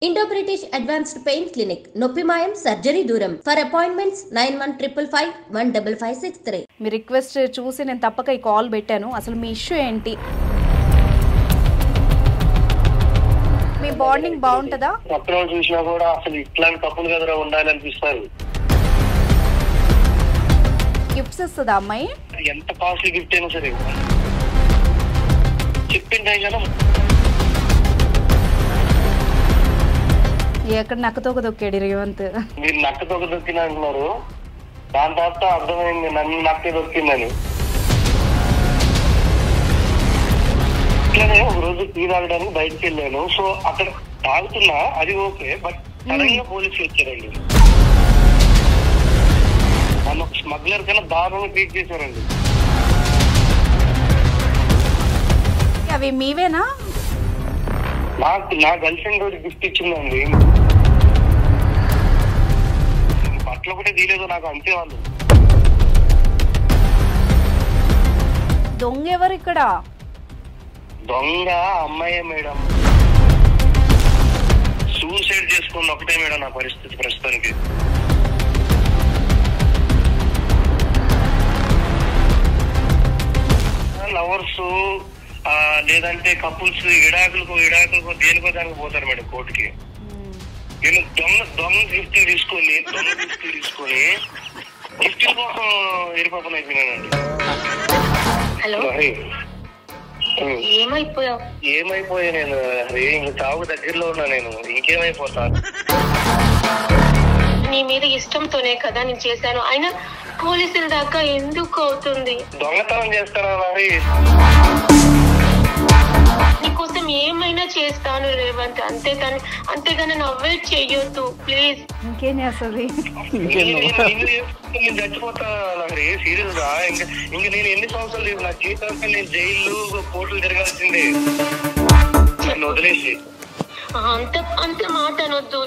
Indo-British Advanced Pain Clinic, Noppimayam Surgery Duram. For appointments 9155515563. Me request చూసి నేను తప్పక ఈ కాల్ పెట్టాను. అసలు మీ ఇష్యూ ఏంటి? మీ బాండింగ్ బాగుంటుందా? పక్కన చూసినా కూడా అసలు ఇట్లాంటి కప్పులు కదరా ఉండాలనిపిస్తారు. గిఫ్ట్స్ ఇస్తుందా అమ్మాయి? ఎంత కాస్ట్లీ గిఫ్ట్ అయినా సరే చెప్పింటే కదా. ఎక్కడ నక్కతోక దొక్కాడు రేవంత్. మీరు నక్కతోక దొక్కిన అంటున్నారు, దాని తర్వాత అర్థమైంది నన్ను నక్క దొక్కిందని. ఇట్లానే ఒక రోజు టీ తాగడానికి బయటకు వెళ్ళాను. సో అక్కడ తాగుతున్నా, అది ఓకే. బట్ సడన్ గా పోలీసులు వచ్చారండి. నన్ను ఒక స్మగ్లర్ కన్నా దారుణంగా ట్రీట్ చేశారండి. అవి మీవేనా? నా గర్ల్ ఫ్రెండ్ రోజు గిఫ్ట్ ఇచ్చిందండి. బట్టలు ఒకటే తీయలేదు నాకు, అంతే. వాళ్ళు దొంగ ఎవరు ఇక్కడ? దొంగ అమ్మాయే మేడం. సూసైడ్ చేసుకున్న ఒకటే మేడం నా పరిస్థితి ప్రస్తుతానికి. లవర్స్ లేదంటే కపుల్స్ విడాకులకు దేనికో దానికి పోతారు మేడం కోర్టుకి. నేను దొంగ గిఫ్ట్ తీసుకొని గిఫ్ట్ కోసం ఎరిపాపన అయిపోయినానండి. హలో, ఏమైపోయా నేను? ఇంక చావుకు దగ్గరలో ఉన్నా నేను. ఇంకేమైపోతాను? నీ మీద ఇష్టంతోనే కదా నేను చేశాను. అయినా పోలీసుల దాకా ఎందుకు అవుతుంది? దొంగతనం చేస్తానా మరి? నీకోసం ఏమైనా చేస్తాను రేవంత్, అంతేగాని అవాయిడ్ చెయ్యొద్దు ప్లీజ్. ఇంకేం చేస్తుంది? నేను చచ్చిపోతా నాకు సీరియస్ గా. ఇంక నేను ఎన్ని సంవత్సరాలు లేవు నా జీవితానికి. నేను జైలు కోర్టులు తిరగాల్సిందే నన్ను వదిలేసి. అంత మాట అనొద్దు.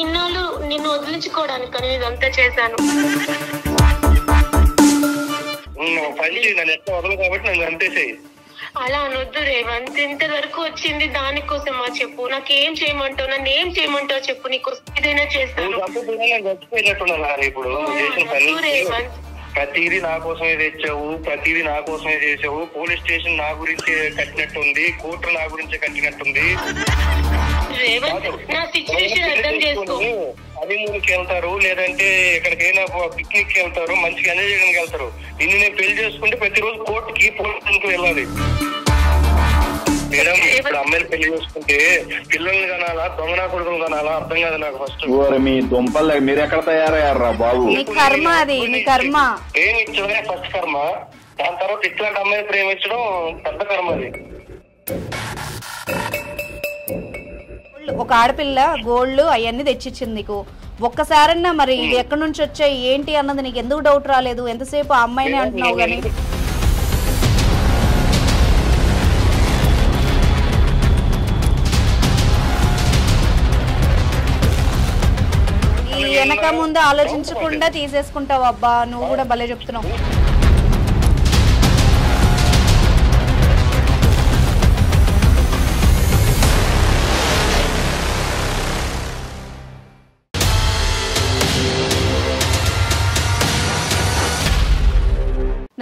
ఇన్నాళ్ళు నిన్ను వదిలించుకోవడానికి నేను ఇదంతా చేశాను. పని నన్ను ఎట్లా వదలు కాబట్టి నన్ను అంతేసేయి. అలా అనొద్దు రేవంత్. ఇంతవరకు వచ్చింది దానికోసమా చెప్పు? నాకేం చేయమంటావు? నన్ను ఏం చేయమంటావు చెప్పు? నీకోసం ఏదైనా చేస్తాను. చచ్చిపోయినట్టున్నా ఇప్పుడు చేసిన పని ప్రతిదీ నా కోసమే తెచ్చావు, ప్రతిదీ నా కోసమే చేసావు. పోలీస్ స్టేషన్ నా గురించి కట్టినట్టుంది, కోర్టు నా గురించి కట్టినట్టుంది. రేవంత్, నా సిచ్యువేషన్ అర్థం చేసుకో. హనీమూన్కి వెళ్తారు, లేదంటే ఎక్కడికైనా పిక్నిక్ కి వెళ్తారు, మంచిగా ఎంజాయ్ చేయడానికి వెళ్తారు. నిన్ను నేను పెళ్లి చేసుకుంటే ప్రతిరోజు కోర్టుకి పోలీసుకి వెళ్ళాలి మేడం. ఇప్పుడు అమ్మాయిని పెళ్లి చేసుకుంటే పిల్లల్ని కనాలా, దొంగనా కొడుకులు కనాలా? అర్థం కాదు నాకు. ఫస్ట్ మీ దుంపలు మీరు ఎక్కడ తయారయ్యారా బాబు? కర్మ అది, నీ కర్మ. ప్రేమించడమే ఫస్ట్ కర్మ. దాని తర్వాత ఇట్లాంటి అమ్మాయిని ప్రేమించడం పెద్ద కర్మ. అది ఒక ఆడపిల్ల గోల్డ్ అవన్నీ తెచ్చిచ్చింది నీకు. ఒక్కసారన్నా మరి ఇది ఎక్కడి నుంచి వచ్చాయి ఏంటి అన్నది నీకు ఎందుకు డౌట్ రాలేదు? ఎంతసేపు ఆ అమ్మాయిని అంటున్నావు కానీ. ఈ వెనక ముందు ఆలోచించకుండా తీసేసుకుంటావు. అబ్బా నువ్వు కూడా భలే చెప్తున్నావు.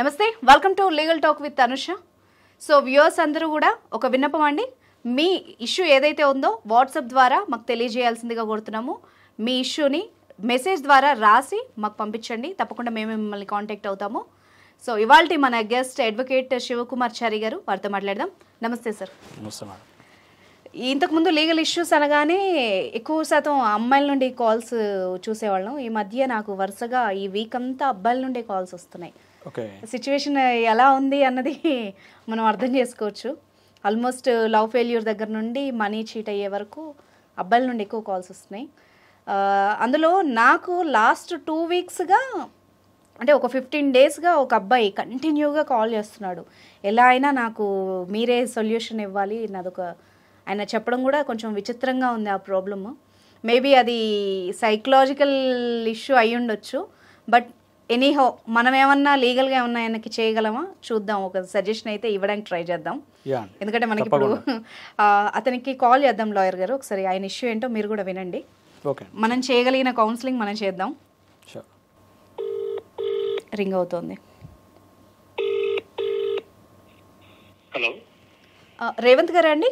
నమస్తే, welcome to legal talk with Anusha. So viewers అందరూ కూడా ఒక విన్నపం అండి, మీ ఇష్యూ ఏదైతే ఉందో వాట్సాప్ ద్వారా మాకు తెలియజేయాల్సిందిగా కోరుతున్నాము. మీ ఇష్యూని మెసేజ్ ద్వారా రాసి మాకు పంపించండి, తప్పకుండా మేమే మిమ్మల్ని కాంటాక్ట్ అవుతాము. సో ఇవాళ మన గెస్ట్ అడ్వకేట్ శివకుమార్చారి గారు, వారితో మాట్లాడదాం. నమస్తే సార్. ఇంతకుముందు లీగల్ ఇష్యూస్ అనగానే ఎక్కువ శాతం అమ్మాయిల నుండి కాల్స్ చూసేవాళ్ళం. ఈ మధ్య నాకు వరుసగా ఈ వీక్ అంతా అబ్బాయిల నుండి కాల్స్ వస్తున్నాయి. సిచ్యువేషన్ ఎలా ఉంది అన్నది మనం అర్థం చేసుకోవచ్చు. ఆల్మోస్ట్ లవ్ ఫెయిల్యూర్ దగ్గర నుండి మనీ చీట్ అయ్యే వరకు అబ్బాయిల నుండి ఎక్కువ కాల్స్ వస్తున్నాయి. అందులో నాకు లాస్ట్ 2 వీక్స్గా అంటే ఒక 15 డేస్గా ఒక అబ్బాయి కంటిన్యూగా కాల్ చేస్తున్నాడు. ఎలా అయినా నాకు మీరే సొల్యూషన్ ఇవ్వాలి, నాదొక ఆయన చెప్పడం కూడా కొంచెం విచిత్రంగా ఉంది ఆ ప్రాబ్లమ్. మేబీ అది సైకలాజికల్ ఇష్యూ అయి ఉండొచ్చు. బట్ ఎనీహౌ మనం ఏమన్నా లీగల్గా ఏమన్నా ఆయనకి చేయగలమా చూద్దాం, ఒక సజెషన్ అయితే ఇవ్వడానికి ట్రై చేద్దాం. ఎందుకంటే మనకి ఇప్పుడు అతనికి కాల్ చేద్దాం లాయర్ గారు, ఒకసారి ఆయన ఇష్యూ ఏంటో మీరు కూడా వినండి. మనం చేయగలిగిన కౌన్సిలింగ్ మనం చేద్దాం. రింగ్ అవుతోంది. హలో, రేవంత్ గారా అండి?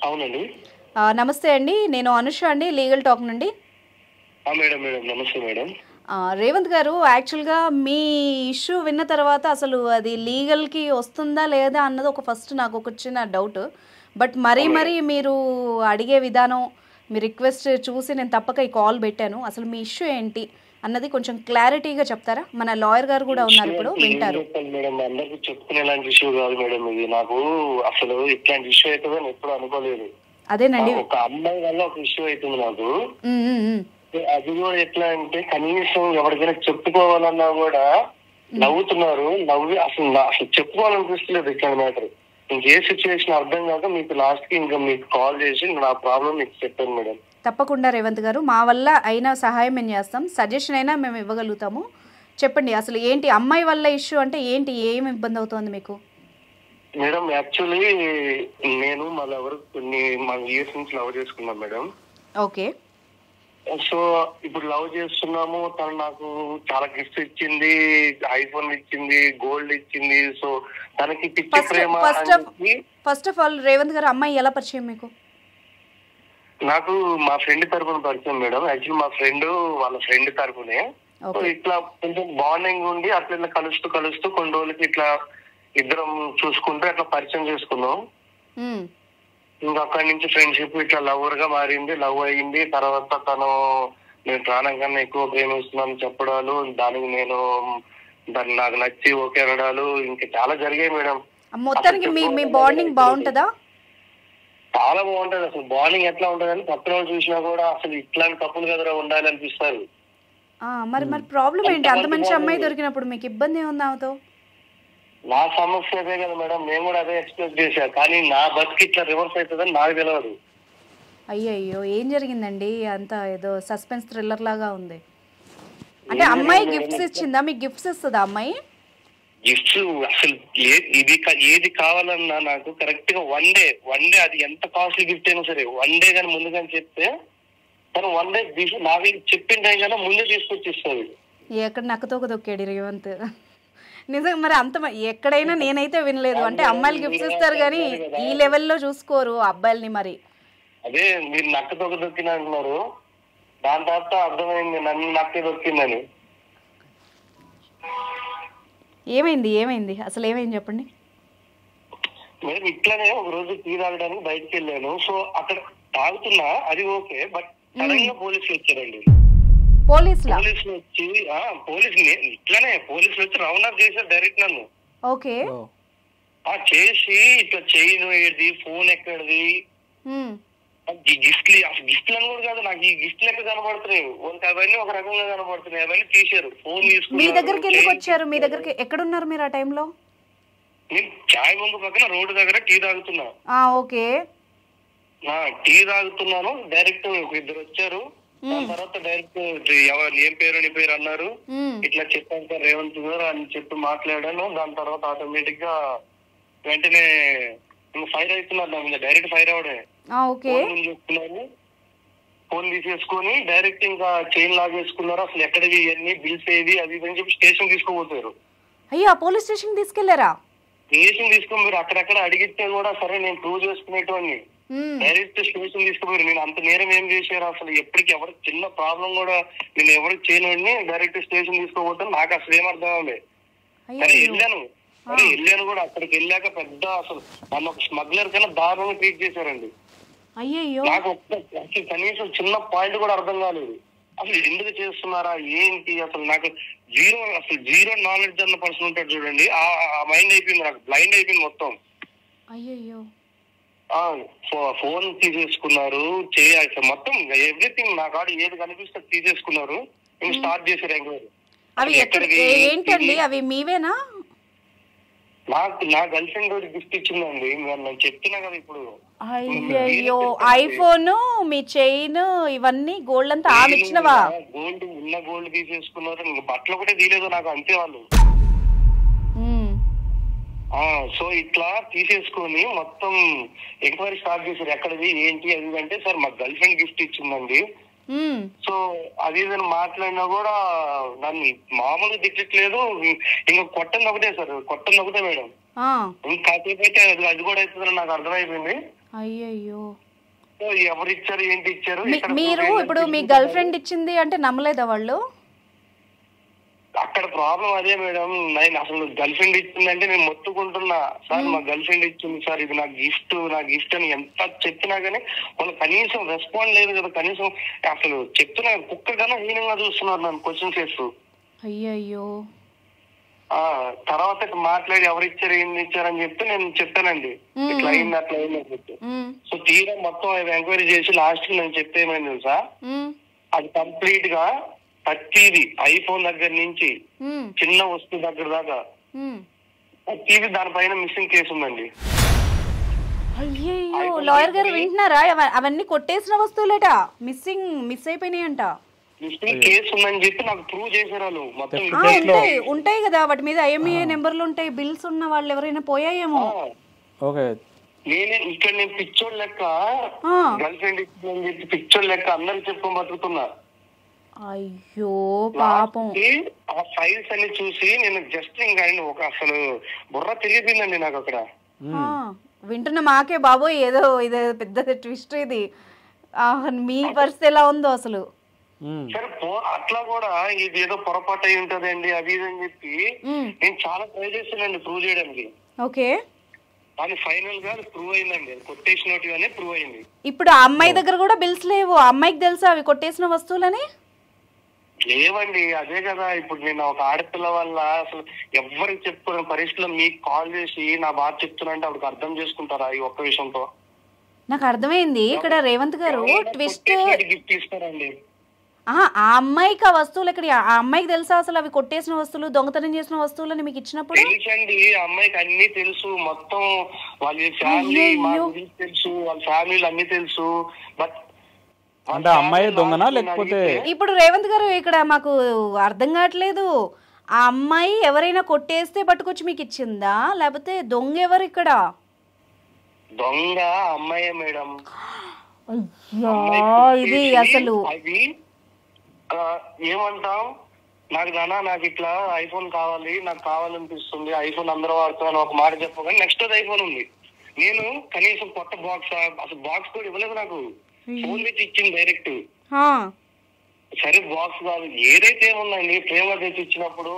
అవునండి. నమస్తే అండి, నేను అనుష అండి, లీగల్ టాక్ నుండి. మేడం మేడం నమస్తే మేడం. రేవంత్ గారు, యాక్చువల్గా మీ ఇష్యూ విన్న తర్వాత అసలు అది లీగల్కి వస్తుందా లేదా అన్నది ఫస్ట్ నాకు ఒక చిన్న డౌట్. బట్ మరీ మీరు అడిగే విధానం, మీ రిక్వెస్ట్ చూసి నేను తప్పక ఈ కాల్ పెట్టాను. అసలు మీ ఇష్యూ ఏంటి అన్నది కొంచెం క్లారిటీగా చెప్తారా? మన లాయర్ గారు కూడా ఉన్నారు, ఇప్పుడు వింటారు. మేడం, అందరికి చెప్పుకునేలాంటి ఇష్యూ కాదు మేడం ఇది. నాకు అసలు ఇట్లాంటి ఇష్యూ అవుతుందని ఎప్పుడు అనుకోలేదు. అదేనండి, ఒక అమ్మాయి వల్ల ఒక ఇష్యూ అవుతుంది నాకు. అది కూడా ఎట్లా అంటే కనీసం ఎవరికైనా చెప్పుకోవాలన్నా కూడా నవ్వుతున్నారు. అసలు చెప్పుకోవాలనిపిస్తలేదు ఇట్లాంటి మ్యాటర్. ఇంకే సిచ్యువేషన్ అర్థం కాక మీకు లాస్ట్ కి ఇంకా మీకు కాల్ చేసి నా ప్రాబ్లం మీకు చెప్పాను మేడం. తప్పకుండా రేవంత్ గారు, మా వల్ల అయినా సహాయం మేము చేస్తాం, సజెషన్ అయినా మేము ఇవ్వగలుగుతాము. చెప్పండి, అసలు ఏంటి అమ్మాయి వల్ల ఇష్యూ అంటే ఏంటి, ఏమి ఇబ్బంది అవుతుంది మీకు? మేడం, యాక్చువల్లీ నేను మా ఇయర్స్ నుంచి లవ్ చేసుకున్నాను మేడం. ఓకే. సో ఇప్పుడు లవ్ చేస్తున్నాము. తను నాకు చాలా గిఫ్ట్స్ ఇచ్చింది, ఐఫోన్ ఇచ్చింది, గోల్డ్ ఇచ్చింది. సో తనకి పిచ్చి ప్రేమ. ఫస్ట్ ఆఫ్ ఆల్ రేవంత్ గారు, అమ్మాయి ఎలా పరిచయం మీకు? నాకు మా ఫ్రెండ్ తరపున పరిచయం మేడం. యాక్చువల్లీ మా ఫ్రెండ్ వాళ్ళ ఫ్రెండ్ తరపునే. సో ఇట్లా కొంచెం బాండింగ్ ఉండి అట్లా ఇట్లా కలుస్తూ కొన్ని రోజులకి ఇట్లా ఇద్దరం చూసుకుంటూ అట్లా పరిచయం చేసుకున్నాం. ఇంకా అక్కడి నుంచి ఫ్రెండ్షిప్ ఇట్లా లవర్ గా మారింది, లవ్ అయ్యింది. తర్వాత తను నేను ప్రాణం కన్నా ఎక్కువ ప్రేమిస్తున్నాను చెప్పడాలు, దానికి నేను దాన్ని నాకు నచ్చి ఓకే అనడాలు ఇంకా చాలా జరిగాయి మేడం. మొత్తానికి మీ బాండింగ్ బాగుంటుందా? చాలా బాగుంటది. అసలు బాండింగ్ ఎట్లా ఉంటదని పక్కన చూసినా కూడా అసలు ఇట్లాంటి కప్పులు కదరా ఉండాలి అనిపిస్తారు. మరి ప్రాబ్లం ఏంటి? అంత మంచి అమ్మాయి దొరికినప్పుడు మీకు ఇబ్బంది ఏముంది ఆమెతో? నా సమస్య అదే కదా మేడం, నేను కూడా అదే ఎక్స్పెక్ట్ చేశా. కానీ నా బతికి ఇట్లా రివర్స్ అవుతుందని నాకు తెలియదు. అయ్యయ్యో, ఏం జరిగిందండి? అంత ఏదో సస్పెన్స్ థ్రిల్లర్ లాగా ఉంది. అంటే అమ్మాయి గిఫ్ట్స్ ఇచ్చిందా? మీకు గిఫ్ట్స్ ఇస్తుందా అమ్మాయి? గిఫ్ట్స్ అసలు ఏది కావాలన్నా నాకు కరెక్ట్ గా వన్ డే అది ఎంత కాస్ట్లీ గిఫ్ట్ అయినా సరే వన్ డే కానీ ముందుగా చెప్తే తను వన్ డే నాకు చెప్పిన టైం కన్నా ముందే తీసుకొచ్చి ఇస్తుంది. ఎక్కడ నక్కతోక దొక్కాడు రేవంత్ నిజంగా. మరి అంత ఎక్కడైనా నేనైతే వినలేదు. అంటే అమ్మాయిలు గిఫ్ట్స్ ఇస్తారు కానీ ఈ లెవెల్లో చూసుకోరు అబ్బాయిల్ని. మరి అదే మీరు నక్కతోక దొక్కిన అంటున్నారు, దాని తర్వాత అర్థమైంది నన్ను నక్కే దొక్కిందని. ఏమైంది అసలు ఏమైంది చెప్పండి. మేము ఇట్లానే ఒక రోజు టీ తాగడానికి బయటకు వెళ్ళాను. సో అక్కడ తాగుతున్నా, అది ఓకే. బట్ సడన్గా పోలీసులు వచ్చారండి. పోలీసులు వచ్చి పోలీసులు వచ్చి రౌండ్ అప్ చేశారు డైరెక్ట్ నన్ను. ఓకే. చేసి ఇట్లా చైన్ ఏది, ఫోన్ ఎక్కడిది, గిఫ్ట్లు అసలు గిఫ్ట్లు అని కూడా కాదు, నాకు ఈ గిఫ్ట్ లెక్క కనబడుతున్నాయి. అవన్నీ ఒక రకంగా కనబడుతున్నాయి. అవన్నీ తీశారు. ఫోన్ తీసుకుని మీ దగ్గరికి ఎందుకు వచ్చారు? మీ దగ్గరికి ఎక్కడున్నారు మీరు ఆ టైంలో? నేను చాయ్ ముందు పక్కన రోడ్డు దగ్గర టీ తాగుతున్నా. ఓకే. టీ తాగుతున్నాను. డైరెక్ట్ ఇద్దరు వచ్చారు. దాని తర్వాత డైరెక్ట్ ఏం పేరు నీ పేరు అన్నారు. ఇట్లా చెప్పాను సార్ రేవంత్ గారు అని చెప్పి మాట్లాడాను. దాని తర్వాత ఆటోమేటిక్ గా వెంటనే ఫైర్ అవుతున్నారు నా మీద. డైరెక్ట్ ఫైర్ అవడే. ఫోన్ తీసేసుకొని డైరెక్ట్ ఇంకా చైన్ లాగేసుకున్నారు. అసలు ఎక్కడివి ఇవన్నీ బిల్స్ ఏది అది అని చెప్పి స్టేషన్ తీసుకుపోతారు. అయ్యా, పోలీస్ స్టేషన్ తీసుకెళ్లారా? స్టేషన్ తీసుకుని మీరు అక్కడక్కడ అడిగితే కూడా సరే నేను ప్రూవ్ చేసుకునేటోని. డైరెక్ట్ స్టేషన్ తీసుకుపోయారు. నేను అంత నేరం ఏం చేశారు అసలు? ఎప్పటికి ఎవరికి చిన్న ప్రాబ్లం కూడా నేను ఎవరికి చేయను. డైరెక్ట్ స్టేషన్ తీసుకోపోతాను. నాకు అసలు ఏమర్థం అవ్వలేదు. సరే వెళ్ళాను కూడా. అక్కడికి వెళ్ళాక పెద్ద అసలు నన్ను ఒక స్మగ్లర్ కన్నా దారుణంగా ట్రీట్ చేశారండి. నాకు అసలు కనీసం చిన్న పాయింట్ కూడా అర్థం కాలేదు. అసలు ఎందుకు చేస్తున్నారా ఏంటి అసలు? నాకు జీరో నాలెడ్జ్ అన్న పర్సన్ ఉంటాడు చూడండి, ఆ మైండ్ అయిపోయింది. నాకు బ్లైండ్ అయిపోయింది మొత్తం. ఫోన్ తీసేసుకున్నారు, మొత్తం ఎవ్రీథింగ్ నా కాడ ఏది కనిపిస్తే తీసేసుకున్నారు. స్టార్ట్ చేశారు ఎంక్వైరీ. అవి ఏంటండి? అవి మీవేనా? నాకు నా గర్ల్ ఫ్రెండ్ గిఫ్ట్ ఇచ్చిందండి. నేను చెప్తున్నా కదా ఇప్పుడు. అయ్యో, ఐఫోన్, మీ చైన్, ఇవన్నీ గోల్డ్ అంతా ఆమె ఇచ్చినవా? గోల్డ్ తీసేసుకున్నారు. బట్టలు కూడా తీయలేదు నాకు. అంతే వాళ్ళు సో ఇట్లా తీసేసుకొని మొత్తం ఎంక్వైరీ స్టార్ట్ చేశారు. ఎక్కడిది ఏంటి అది అంటే, సార్ మా గర్ల్ ఫ్రెండ్ గిఫ్ట్ ఇచ్చిందండి. సో అది ఏదైనా మాట్లాడినా కూడా నన్ను మామూలుగా తిట్టట్లేదు, ఇంకా కొట్టంది ఒకటే సార్, కొట్టంది ఒకటే మేడం. కాసేపు అయితే అది కూడా అవుతుందని నాకు అర్థమైపోయింది. అయ్యో, సో ఎవరు ఇచ్చారు ఏంటి ఇచ్చారు. మీరు ఇప్పుడు మీ గర్ల్ ఫ్రెండ్ ఇచ్చింది అంటే నమ్మలేదా వాళ్ళు? అక్కడ ప్రాబ్లం అదే మేడం. నేను అసలు గర్ల్ ఫ్రెండ్ ఇచ్చిందంటే నేను మొత్తుకుంటున్నా, సార్ మా గర్ల్ ఫ్రెండ్ ఇచ్చింది సార్, ఇది నా గిఫ్ట్ అని ఎంత చెప్పినా గానీ వాళ్ళు కనీసం రెస్పాండ్ లేదు కదా. కనీసం అసలు చెప్తున్నా కుక్క కన్నా హీనంగా చూస్తున్నారు నన్ను క్వశ్చన్స్ చేస్తూ. అయ్యయ్యో. తర్వాత మాట్లాడి ఎవరు ఇచ్చారు ఏంది ఇచ్చారని చెప్తే నేను చెప్పానండి, ఇట్లా అయింది అట్లా అయింది అని చెప్పి. సో తీరా మొత్తం ఎంక్వైరీ చేసి లాస్ట్ కి నేను చెప్పేమని తెలుసా, అది కంప్లీట్ గా ప్రతిది ఐఫోన్ దగ్గర నుంచి చిన్న వస్తువు దగ్గర దాకా ప్రతిది దానిపైన మిస్సింగ్ కేసు ఉందండి. అయ్యో, లాయర్ గారు వింటున్నారా? అవన్నీ కొట్టేసిన వస్తువులేట మిస్ అయిపోయినాయంట. మిస్సింగ్ కేసు ఉందని చెప్పి నాకు ప్రూవ్ చేశారు వాళ్ళు మొత్తం. ఉంటాయి కదా వాటి మీద IMEI నెంబర్లు ఉంటాయి, బిల్స్ ఉన్న వాళ్ళు ఎవరైనా పోయాయేమో. నేను పిచ్చోడ్ లెక్క గర్ల్ ఫ్రెండ్ ఇచ్చిందని చెప్పి పిచ్చోడ్ లెక్క అందరికి చెప్పుకొని బతుకుతున్నా. అయ్యో పాపం. ఆ ఫైల్స్ అన్ని చూసి నేను జస్ట్ ఇంకా ఒక అసలు బుర్ర తిరిగిపోయిందండి నాకు అక్కడ. వింటున్న మాకే బాబోయ్ ఏదో పెద్ద ట్విస్ట్ ఇది. మీ పరిస్థితి ఎలా ఉందో అసలు. సరే అట్లా కూడా ఇది ఏదో పొరపాటు అయి ఉంటదండి అది ఇది అని చెప్పి నేను చాలా ట్రై చేస్తానండి ప్రూవ్ చేయడానికి. ఓకే, కానీ ఫైనల్ గా ప్రూవ్ అయిందండి, కొట్టేసిన నోటిగానే ప్రూవ్ అయింది. ఇప్పుడు ఆ అమ్మాయి దగ్గర కూడా బిల్స్ లేవు. ఆ అమ్మాయికి తెలుసా అవి కొట్టేసిన వస్తువులని? లేవండి, అదే కదా. ఇప్పుడు నేను ఒక ఆడపిల్ల వల్ల అసలు ఎవరికి చెప్పుకునే పరిస్థితిలో మీకు కాల్ చేసి నా బాధ చెప్తున్నా అంటే ఆవిడకి అర్థం చేసుకుంటారా ఈ ఒక్క విషయంతో? నాకు అర్థమైంది. ఇక్కడ రేవంత్ గారు ట్విస్ట్ గిఫ్ట్ ఇస్తారండి. ఆ అమ్మాయికి ఆ వస్తువులు ఎక్కడ? ఆ అమ్మాయికి తెలుసా అసలు అవి కొట్టేసిన వస్తువులు, దొంగతనం చేసిన వస్తువులని మీకు ఇచ్చినప్పుడు? తెలుసండి, అమ్మాయికి అన్ని తెలుసు, మొత్తం వాళ్ళ ఫ్యామిలీ తెలుసు, వాళ్ళ ఫ్యామిలీలు అన్ని తెలుసు. బట్ అంటే అమ్మాయి దొంగనా లేకపోతే? ఇప్పుడు రేవంత్ గారు ఇక్కడ మాకు అర్థం కావట్లేదు. ఆ అమ్మాయి ఎవరైనా కొట్టేస్తే పట్టుకొచ్చి మీకు ఇచ్చిందా, లేకపోతే దొంగ ఎవరు ఇక్కడ? దొంగ అమ్మాయే మేడం. ఇది అసలు అది ఏమంటాం, నాకు ఇట్లా ఐఫోన్ కావాలి, నాకు కావాలనిపిస్తుంది, ఐఫోన్ అందరూ వాడుతున్నాను ఒక మాట చెప్పగానే నెక్స్ట్ అది ఐఫోన్ ఉంది. నేను కనీసం కొత్త బాక్స్, అసలు బాక్స్ కూడా ఇవ్వలేదు, నాకు ఫోన్ తెచ్చి ఇచ్చింది డైరెక్ట్. సరే బాక్స్ కాదు ఏదైతే ఏముందండి, ప్రేమ తెచ్చి ఇచ్చినప్పుడు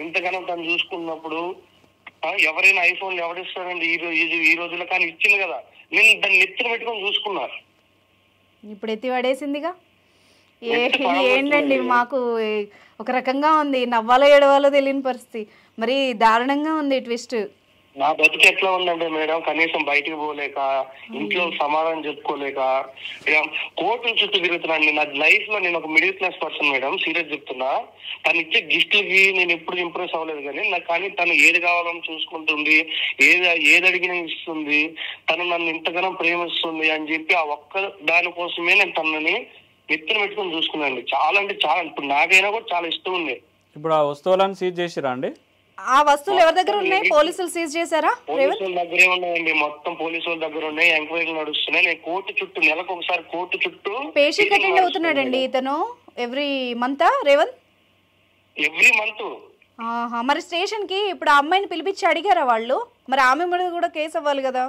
ఇంతగానో తను చూసుకున్నప్పుడు ఎవరైనా ఐఫోన్ ఎవరిస్తారండి ఈ రోజుల్లో? కానీ ఇచ్చింది కదా, నేను దాన్ని నెత్తిన పెట్టుకొని చూసుకున్నా. ఇప్పుడు ఎత్తి పడేసిందిగా. ఏంటండి మాకు ఒక రకంగా ఉంది, నవ్వాలో ఏడవాలో తెలియని పరిస్థితి. మరి దారుణంగా ఉంది ట్విస్ట్. నా బతుకు ఎట్లా ఉందంటే మేడం, కనీసం బయటికి పోలేక, ఇంట్లో సమాధానం చెప్పుకోలేక, కోర్టుల చుట్టూ తిరుగుతున్నాను. నా లైఫ్ లో నేను ఒక middle class person madam, serious చెప్తున్నా. తను ఇచ్చే గిఫ్ట్లకి నేను ఎప్పుడు ఇంప్రెస్ అవ్వలేదు కానీ తను ఏది కావాలని చూసుకుంటుంది, ఏది అడిగినా ఇస్తుంది, తను నన్ను ఇంతగానో ప్రేమిస్తుంది అని చెప్పి ఆ ఒక్క దానికోసమే నేను తనని ఎత్తున పెట్టుకొని చూసుకున్నాను. చాలా అంటే చాలా, ఇప్పుడు నాకైనా కూడా చాలా ఇష్టం ఉంది. ఇప్పుడు ఆ వస్తువులను సీజ్ చేసిరా అండి? ఆ వస్తువులు ఎవరి దగ్గర ఉన్నాయి? పోలీసులు సీజ్ చేశారా? పోలీసుల దగ్గరే ఉన్నాయండి, మొత్తం పోలీసుల దగ్గర ఉన్నాయి, ఎంక్వైరీలు నడుస్తున్నాయి. నేను కోర్టు చుట్టూ నెలకు ఒకసారి కోర్టు చుట్టూ పేషెంట్ అటెండ్ అవుతున్నాడండి ఇతను every month. Revanth every month. మరి స్టేషన్ కి ఇప్పుడు ఆ అమ్మాయిని పిలిపించి అడిగారా వాళ్ళు? మరి ఆమె మీద కూడా కేసు అవ్వాలి కదా.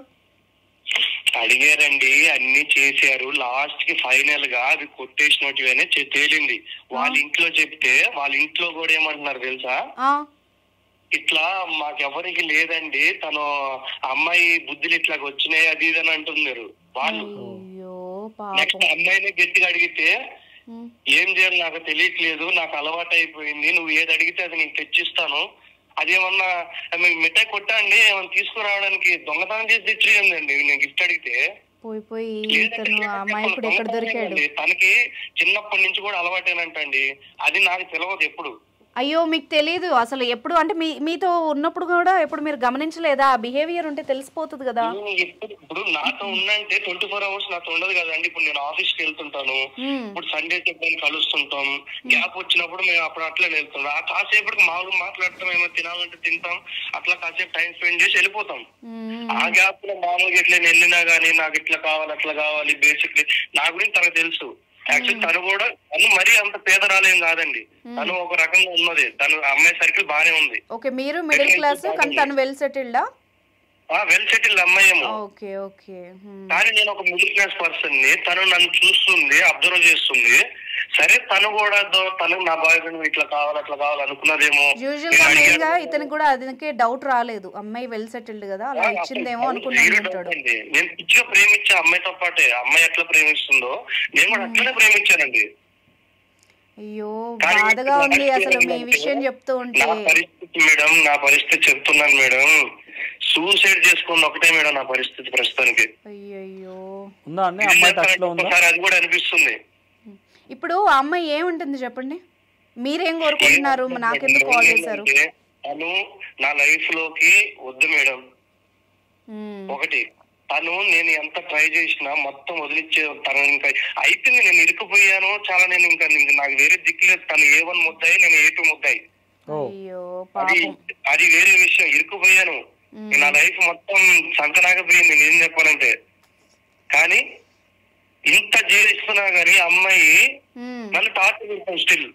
అడిగారండి, అన్ని చేశారు. లాస్ట్ కి ఫైనల్ గా అది కొట్టేసినట్టుగానే తేలింది. వాళ్ళ ఇంట్లో చెప్తే వాళ్ళ ఇంట్లో కూడా ఏమంటున్నారు తెలుసా, ఇట్లా మాకెవరికి లేదండి, తను అమ్మాయి బుద్ధులు ఇట్లా వచ్చినాయి అది ఇది అని అంటున్నారు వాళ్ళు. నెక్స్ట్ అమ్మాయిని గట్టిగా అడిగితే ఏం చేయాలి నాకు తెలియట్లేదు, నాకు అలవాటు అయిపోయింది, నువ్వు ఏది అడిగితే అది నీకు తెచ్చిస్తాను, అదేమన్నా మిఠాయి కొట్టా అండి ఏమన్నా తీసుకురావడానికి దొంగతనం చేసి తెచ్చియండి నేను గిఫ్ట్ అడిగితే. తనకి చిన్నప్పటి నుంచి కూడా అలవాటేనంటండి, అది నాకు తెలియదు ఎప్పుడు. అయ్యో మీకు తెలియదు అసలు ఎప్పుడు అంటే మీతో ఉన్నప్పుడు కూడా ఎప్పుడు మీరు గమనించలేదా? ఆ బిహేవియర్ ఉంటే తెలిసిపోతుంది కదా. ఇప్పుడు నాతో ఉందంటే 24 hours నాతో ఉండదు కదండి. ఇప్పుడు నేను ఆఫీస్కి వెళ్తుంటాను, ఇప్పుడు సండే చెప్పని కలుస్తుంటాం, గ్యాప్ వచ్చినప్పుడు మేము అప్పుడు అట్లా వెళ్తాం. ఆ కాసేపటికి మామూలుగా మాట్లాడతాం, ఏమో తినాలంటే తింటాం, అట్లా కాసేపు టైం స్పెండ్ చేసి వెళ్ళిపోతాం. ఆ గ్యాప్ లో మామూలుగా ఎట్లా వెళ్ళినా గానీ నాకు ఇట్లా కావాలి అట్లా కావాలి, బేసిక్లీ నా గురించి తనకు తెలుసు. యాక్చువల్లీ తను కూడా తను మరీ అంత పేదరాలేం కాదండి, తను ఒక రకంగా ఉన్నది, తను అమ్మాయి సర్కిల్ బానే ఉంది. ఓకే, మీరు మిడిల్ క్లాస్ కానీ తను వెల్ సెటిల్డా? వెల్ సెటిల్డ్ అమ్మాయి ఏమో. Okay okay. కానీ నేను ఒక మిడిల్ క్లాస్ పర్సన్ ని, తను నన్ను చూస్తుంది, అబ్జర్వ్ చేస్తుంది. సరే తను కూడా తను నా బాయ్ ఫ్రెండ్ ఇట్లా కావాలి అట్లా కావాలి అనుకున్నదేమో. యూజువల్ గా ఇతనికి కూడా అదికే డౌట్ రాలేదు, అమ్మాయి వెల్ సెటిల్డ్ కదా అలా ఇచ్చిందేమో అనుకున్నాడు. నేను పిచ్చిగా ప్రేమించే అమ్మాయితో పాటే అమ్మాయి ఎట్లా ప్రేమిస్తుందో నేను కూడా అట్లనే ప్రేమించానండి. అయ్యో బాధగా ఉంది అసలు మీ విషయం చెప్తూ ఉంటే. నా పరిస్థితి మేడం, నా పరిస్థితి చెప్తున్నాను మేడం, సూసైడ్ చేసుకున్న ఒకటే మేడం నా పరిస్థితి ప్రస్తుతానికి. అయ్యో అది కూడా అనిపిస్తుంది. ఇప్పుడు ఆ అమ్మాయి ఏముంటుంది చెప్పండి, మీరేం కోరుకుంటున్నారు? నాకెందుకు కాల్ చేశారు? తను నా లైఫ్ లోకి వద్దు మేడం. ఒకటి, తను నేను ఎంత ట్రై చేసినా మొత్తం వదిలిచ్చే, తను ఇంకా అయిపోయింది, నేను ఇరుక్కుపోయాను చాలా, నేను ఇంకా నాకు వేరే దిక్కులేదు. తను A1 ముద్దాయి, నేను A2 ముద్దాయి. అది వేరే విషయం, ఇరుక్కుపోయాను. నా లైఫ్ మొత్తం సంకనాకపోయింది నేను చెప్పాలంటే. కానీ ఇంత జీవిస్తున్నా గానీ అమ్మాయి నన్ను టార్చర్ చేస్తాను స్టిల్.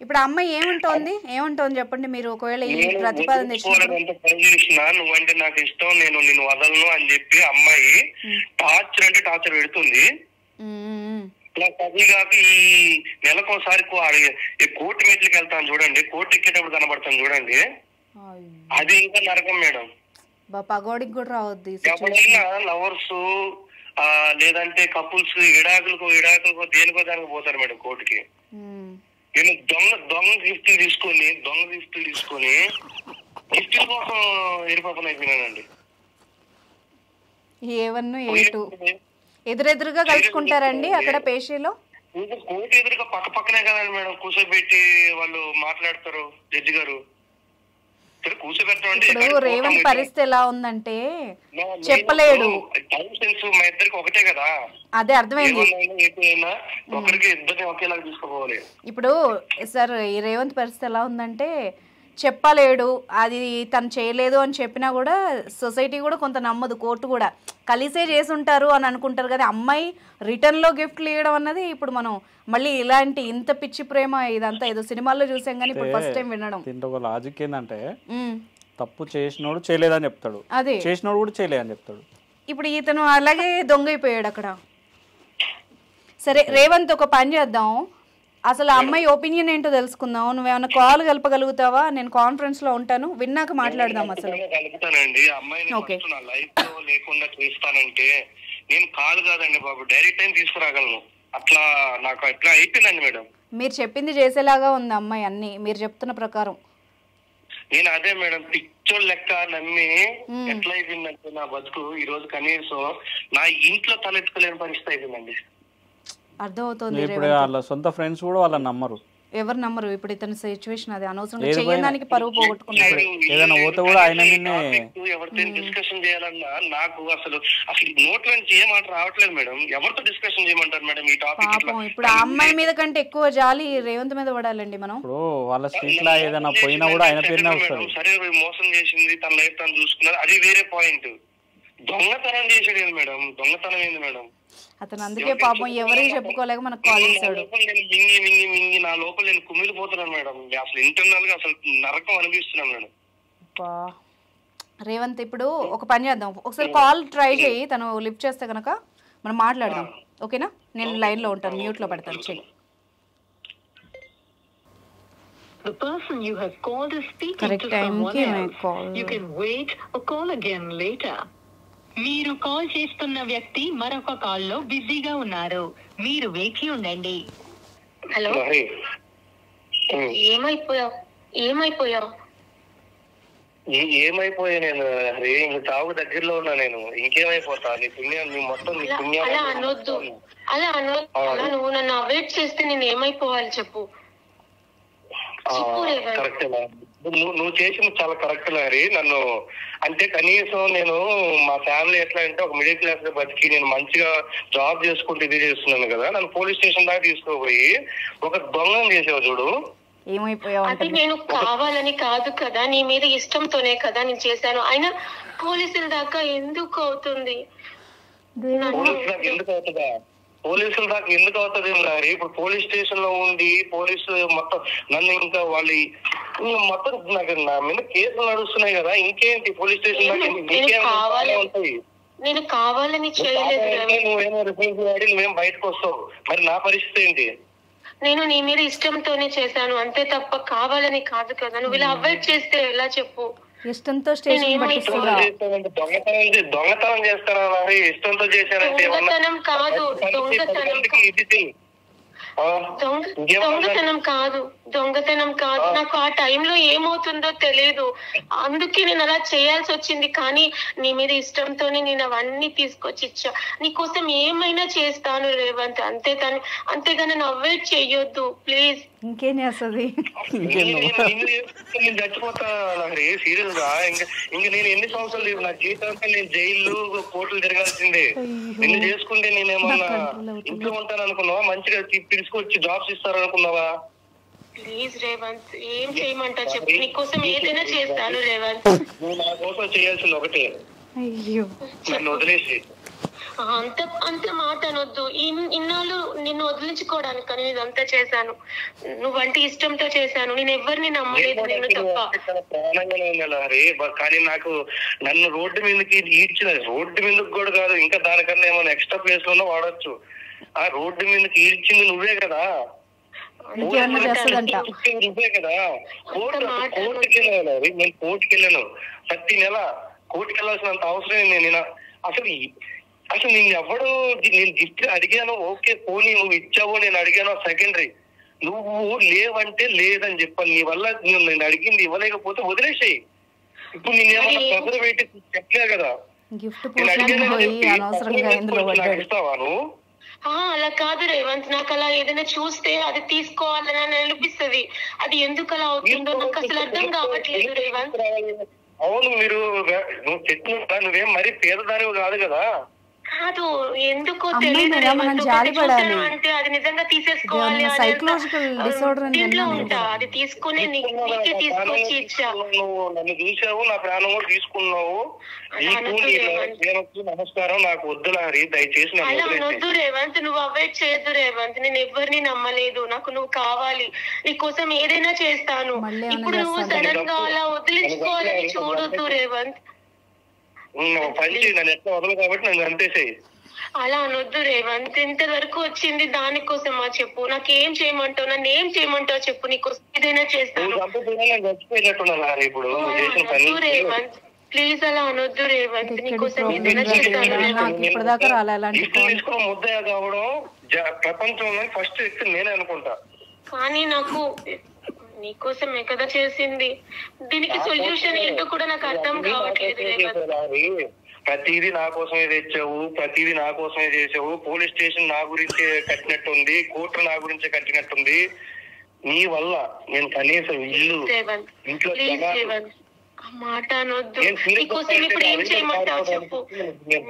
ఇప్పుడు అమ్మాయి ఏముంటోంది చెప్పండి, మీరు ఒకవేళ ఈ ప్రతిపాదన చేసినా నువ్వంటే నాకు ఇష్టం, నేను నిన్ను వదలను అని చెప్పి అమ్మాయి టార్చర్ అంటే టార్చర్ పెడుతుంది. ప్లస్ అది కాక ఈ నెలకోసారి కోర్టు మెట్లకి వెళ్తాను చూడండి, కోర్టు ఎక్కేటప్పుడు కనబడతాను చూడండి, అది ఇంకా నరకం మేడం. పగోడికి కూడా రావద్దు. ఎవరైనా లవర్స్ లేదంటే కపుల్స్ విడాకులకు దేనికో దానికి పోతారు మేడం కోర్టుకి. నేను దొంగ గిఫ్ట్లు తీసుకొని గిఫ్ట్ల కోసం ఎరుపాపన అయిపోయినానండి. A1 A2 ఎదురెదురుగా కలుసుకుంటారండి అక్కడ పేషీలో? కోర్టు ఎదురుగా పక్కనే కదండి మేడం, కూర్చోబెట్టి వాళ్ళు మాట్లాడతారు జడ్జి గారు. ఇప్పుడు రేవంత్ పరిస్థితి ఎలా ఉందంటే చెప్పలేడు. మా ఇద్దరికి ఒకటే కదా, అదే అర్థమైంది. ఇప్పుడు సార్ ఈ రేవంత్ పరిస్థితి ఎలా ఉందంటే చెప్పలేడు, అది తను చేయలేదు అని చెప్పినా కూడా సొసైటీ కూడా కొంత నమ్మదు, కోర్టు కూడా కలిసే చేసి ఉంటారు అని అనుకుంటారు కదా. అమ్మాయి రిటర్న్లో గిఫ్ట్లు ఇవ్వడం అన్నది ఇప్పుడు మనం మళ్ళీ ఇలాంటి ఇంత పిచ్చి ప్రేమ ఇదంతా ఏదో సినిమాల్లో చూసాం కానీ ఇప్పుడు ఫస్ట్ టైం వినడం. దీంట్లో ఒక లాజిక్ ఏంటంటే తప్పు చేసినోడు చేయలేదని చెప్తాడు, అదే చేసినోడు కూడా చేయలేదని చెప్తాడు. ఇప్పుడు ఇతను అలాగే దొంగైపోయాడు అక్కడ. సరే రేవంత్ ఒక పని చేద్దాం, అసలు అమ్మాయి ఒపీనియన్ ఏంటో తెలుసుకుందాం. నువ్వేమన్నా కాల్ కలపగలుగుతావా? నేను కాన్ఫరెన్స్ లో ఉంటాను, విన్నాక మాట్లాడదాం. అసలు కలుపుతానండి, అమ్మాయిని నా లైఫ్ లో లేకుండా చేస్తానంటే నేను కాల్ కాదండి బాబు, డైరెక్ట్ టైం తీసుకురాగలను. అట్లా నాకు అట్లా అయిపోయిందండి మేడం. మీరు చెప్పింది చేసేలాగా ఉంది అమ్మాయి, అన్ని మీరు చెప్తున్న ప్రకారం. నేను అదే మేడం పిచ్చోళ్ళు లెక్క నమ్మి ఎట్లా అయిపోయిందంటే నా బతుకు ఈ రోజు కనీసం నా ఇంట్లో తలెత్తుకోలేని పరిస్థితి అయిపోయిందండి. అర్థమవుతుంది. ఇప్పుడు వాళ్ళ సొంత ఫ్రెండ్స్ కూడా వాళ్ళని నమ్మరు, ఎవరు నమ్మరు. ఇప్పుడు ఇతని సిచ్యువేషన్ అది, అనవసరంగా చేయడానికి పరువు పోగొట్టుకున్నాడు. ఏదైనా పోతే కూడా ఆయన ఎవరితో డిస్కషన్ చేయాలన్నా నాకు అసలు నోట్ నుంచి ఏ మాట రావట్లేదు మేడం. ఎవరితో డిస్కషన్ చేయమంటారు మేడం ఈ టాపిక్? పాపం ఇప్పుడు ఆ అమ్మాయి మీద కంటే ఎక్కువ జాలి రేవంత్ మీద పడాలండి మనం. ఇప్పుడు వాళ్ళ స్ట్రీట్ లా ఏదైనా పోయినా కూడా ఆయన పేరునే వస్తుంది. సరే మోసం చేసింది, తన లైఫ్ తను చూసుకున్నది, అది వేరే పాయింట్. దొంగతనం చేసేది ఏంది మేడం? దొంగతనం ఏంది మేడం? అతను అందుకే పాపం ఎవరికి చెప్పుకోలేక మనకు కాల్ చేశాడు. మింగి నా లోపల నేను కుమిలిపోతున్నాను మేడం. అసలు ఇంటర్నల్ గా అసలు నరకం అనిపిస్తున్నాను మేడం. రేవంత్ ఇప్పుడు ఒక పని చేద్దాం, ఒకసారి కాల్ ట్రై చేయి, తను లిఫ్ట్ చేస్తే కనుక మనం మాట్లాడదాం, ఓకేనా? నేను లైన్ లో ఉంటాను, మ్యూట్ లో పెడతాను. చెయ్యి. కరెక్ట్ టైంకి కాల్. మీరు కాల్ చేస్తున్న వ్యక్తి మరొక కాల్లో బిజీగా ఉన్నారు, మీరు వేచి ఉండండి. హలో, ఏమైపోయావు? నేను హరి చావుకు దగ్గరలో ఉన్నా. నేను ఇంకేమైపోతా? నీ పుణ్యం, నీ మొత్తం నీ పుణ్యం. అలా అనొద్దు. నువ్వు నన్ను అవాయిడ్ చేస్తే నేను ఏమైపోవాలి చెప్పు. కరెక్ట్. నువ్వు చేసింది చాలా కరెక్ట్ లారీ. నన్ను అంటే కనీసం నేను మా ఫ్యామిలీ ఎట్లా అంటే ఒక మిడిల్ క్లాస్ లో బతికి నేను మంచిగా జాబ్ చేసుకుంటూ ఇది చేస్తున్నాను కదా, నన్ను పోలీస్ స్టేషన్ దాకా తీసుకోపోయి ఒక దొంగం చేసావు చూడు. అది నేను కావాలని కాదు కదా, నీ మీద ఇష్టంతోనే కదా నేను చేశాను. అయినా పోలీసుల దాకా ఎందుకు అవుతుంది? పోలీసుల దాకా ఎందుకు అవుతుంది లారీ? ఇప్పుడు పోలీస్ స్టేషన్ లో ఉండి పోలీసు మొత్తం నన్ను ఇంకా వాళ్ళు మొత్తం నాకు నా మీద కేసులు నడుస్తున్నాయి కదా, ఇంకేంటి పోలీస్ స్టేషన్ దాకా ఉంటాయి. నేను కావాలని చేయలేదు. నువ్వేమో రిఫరెన్స్ వాడి నువ్వేం బయటకు వస్తావు, మరి నా పరిస్థితి ఏంటి? నేను నీ మీద ఇష్టంతోనే చేశాను అంతే తప్ప కావాలని కాదు కదా. నువ్వు ఇలా అవాయిడ్ చేస్తే ఎలా చెప్పు? ఇష్టంతో దొంగతనం చేస్తారా? ఇష్టంతో చేశారంటే దొంగతనం కాదు, దొంగతనం కాదు. నాకు ఆ టైంలో ఏమవుతుందో తెలియదు, అందుకే నేను అలా చేయాల్సి వచ్చింది. కానీ నీ మీద ఇష్టంతోనే నేను అవన్నీ తీసుకొచ్చి ఇచ్చా. నీకోసం ఏమైనా చేస్తాను రేవంత్, అంతేగాని నన్ను అవాయిడ్ చెయ్యొద్దు ప్లీజ్. ఇంకేం చేస్తుంది? నేను చచ్చిపోతా సీరియస్ గా. ఇంకా నేను ఎన్ని సంవత్సరాలు నా జీవితాంతా నేను జైలు కోర్టులు తిరగాల్సిందే. నిన్ను చేసుకుంటే నేనేమన్నా ఇంట్లో ఉంటాను అనుకున్నావా? మంచిగా తీసుకొచ్చి జాబ్స్ ఇస్తారు అనుకున్నావా? ప్లీజ్ రేవంత్, ఏం చేయమంటావు చెప్పు, నీకోసం ఏదైనా చేస్తాను రేవంత్. నువ్వు నా కోసం చేయాల్సింది ఒకటే, నన్ను వదిలేసి. అంత మాట అనొద్దు. ఇన్నాళ్ళు నిన్ను వదిలించుకోవడానికి నేను ఇదంతా చేశాను. నువ్వంటే ఇష్టంతో చేశాను. నేను ఎవరిని నమ్మలేదు నిన్ను తప్ప. కానీ నాకు నన్ను రోడ్డు మీదకి ఈడ్చిన, రోడ్డు మీదకి కూడా కాదు ఇంకా దానికన్నా ఏమైనా ఎక్స్ట్రా ప్లేస్ లోనే వాడచ్చు. ఆ రోడ్డు మీదకి ఈడ్చింది నువ్వే కదా, నువ్వే కదా. కోర్టుకి వెళ్ళాను, నేను కోర్టుకి వెళ్ళాను. ప్రతి నెల కోర్టుకి వెళ్ళాల్సినంత అవసరం నేను అసలు నేను ఎవడు నేను గిఫ్ట్ అడిగాను, ఓకే పోనీ నువ్వు ఇచ్చావు, నేను అడిగాను సెకండరీ. నువ్వు లేవంటే లేదని చెప్పాను. నీ వల్ల నేను అడిగింది ఇవ్వలేకపోతే వదిలేసాయి. ఇప్పుడు నేనేమన్నా ప్రెజర్ పెట్టి చెప్పలే కదా, నేను అడిగాను అడుగుతావా నువ్వు? అలా కాదు రేవంత్, నాకు అలా ఏదైనా చూస్తే అది తీసుకోవాలని అనిపిస్తుంది. అది ఎందుకు అలా అవుతుందో నాకు అసలు అర్థం కావట్లేదు రేవంత్. అవును, నువ్వు చెప్పిన నువ్వేం మరీ పేదదానివి కాదు కదా. కాదు, ఎందుకో తెలియదు అంటే అది నిజంగా తీసేసుకోవాలి దీంట్లో ఉంటా. అది తీసుకుని నీకే తీసుకొచ్చి ఇచ్చా. నువ్వు నన్ను చూసావు, నా ప్రాణం కూడా తీసుకున్నావు. నమస్కారం, నాకు వద్దు లారీ, దయచేసి అలా అనొద్దు రేవంత్. నువ్వు అవాయిడ్ చేయొద్దు రేవంత్. నేను ఎవరిని నమ్మలేదు, నాకు నువ్వు కావాలి. నీకోసం ఏదైనా చేస్తాను. ఇప్పుడు నువ్వు సడన్ గా అలా వదిలించుకోవాలని చూడొద్దు రేవంత్. నన్ను ఎట్లా వదలు కాబట్టి నన్ను అంతేసేయి. అలా అనొద్దు రేవంత్. ఇంతవరకు వచ్చింది దానికోసమా చెప్పు? నాకేం చేయమంటావు? నన్ను ఏం చేయమంటావు చెప్పు? నీకోసం ఏదైనా చేస్తాను. రేవంత్ ప్లీజ్ అలా అనొద్దు రేవంత్. నీకోసం ఏదైనా చేస్తాను. ముద్దయ్య కావడం ప్రపంచంలో ఫస్ట్ వ్యక్తి నేనే అనుకుంటా. కానీ నాకు నీకోసమే కదా చేసింది. దీనికి సొల్యూషన్ ఏంటో కూడా నాకు అర్థం కావట్లేదు రేవంత్. ప్రతిదీ నా కోసమే తెచ్చావు, ప్రతిదీ నా కోసమే చేసావు. పోలీస్ స్టేషన్ నా గురించి కట్టినట్టుంది, కోర్టు నా గురించి కట్టినట్టుంది. నీ వల్ల నేను కనీసం ఇల్లు ఇంట్లో మాట అనొద్దు. నీకోసం ఇప్పుడు ఏం చేయమంటావో చెప్పు,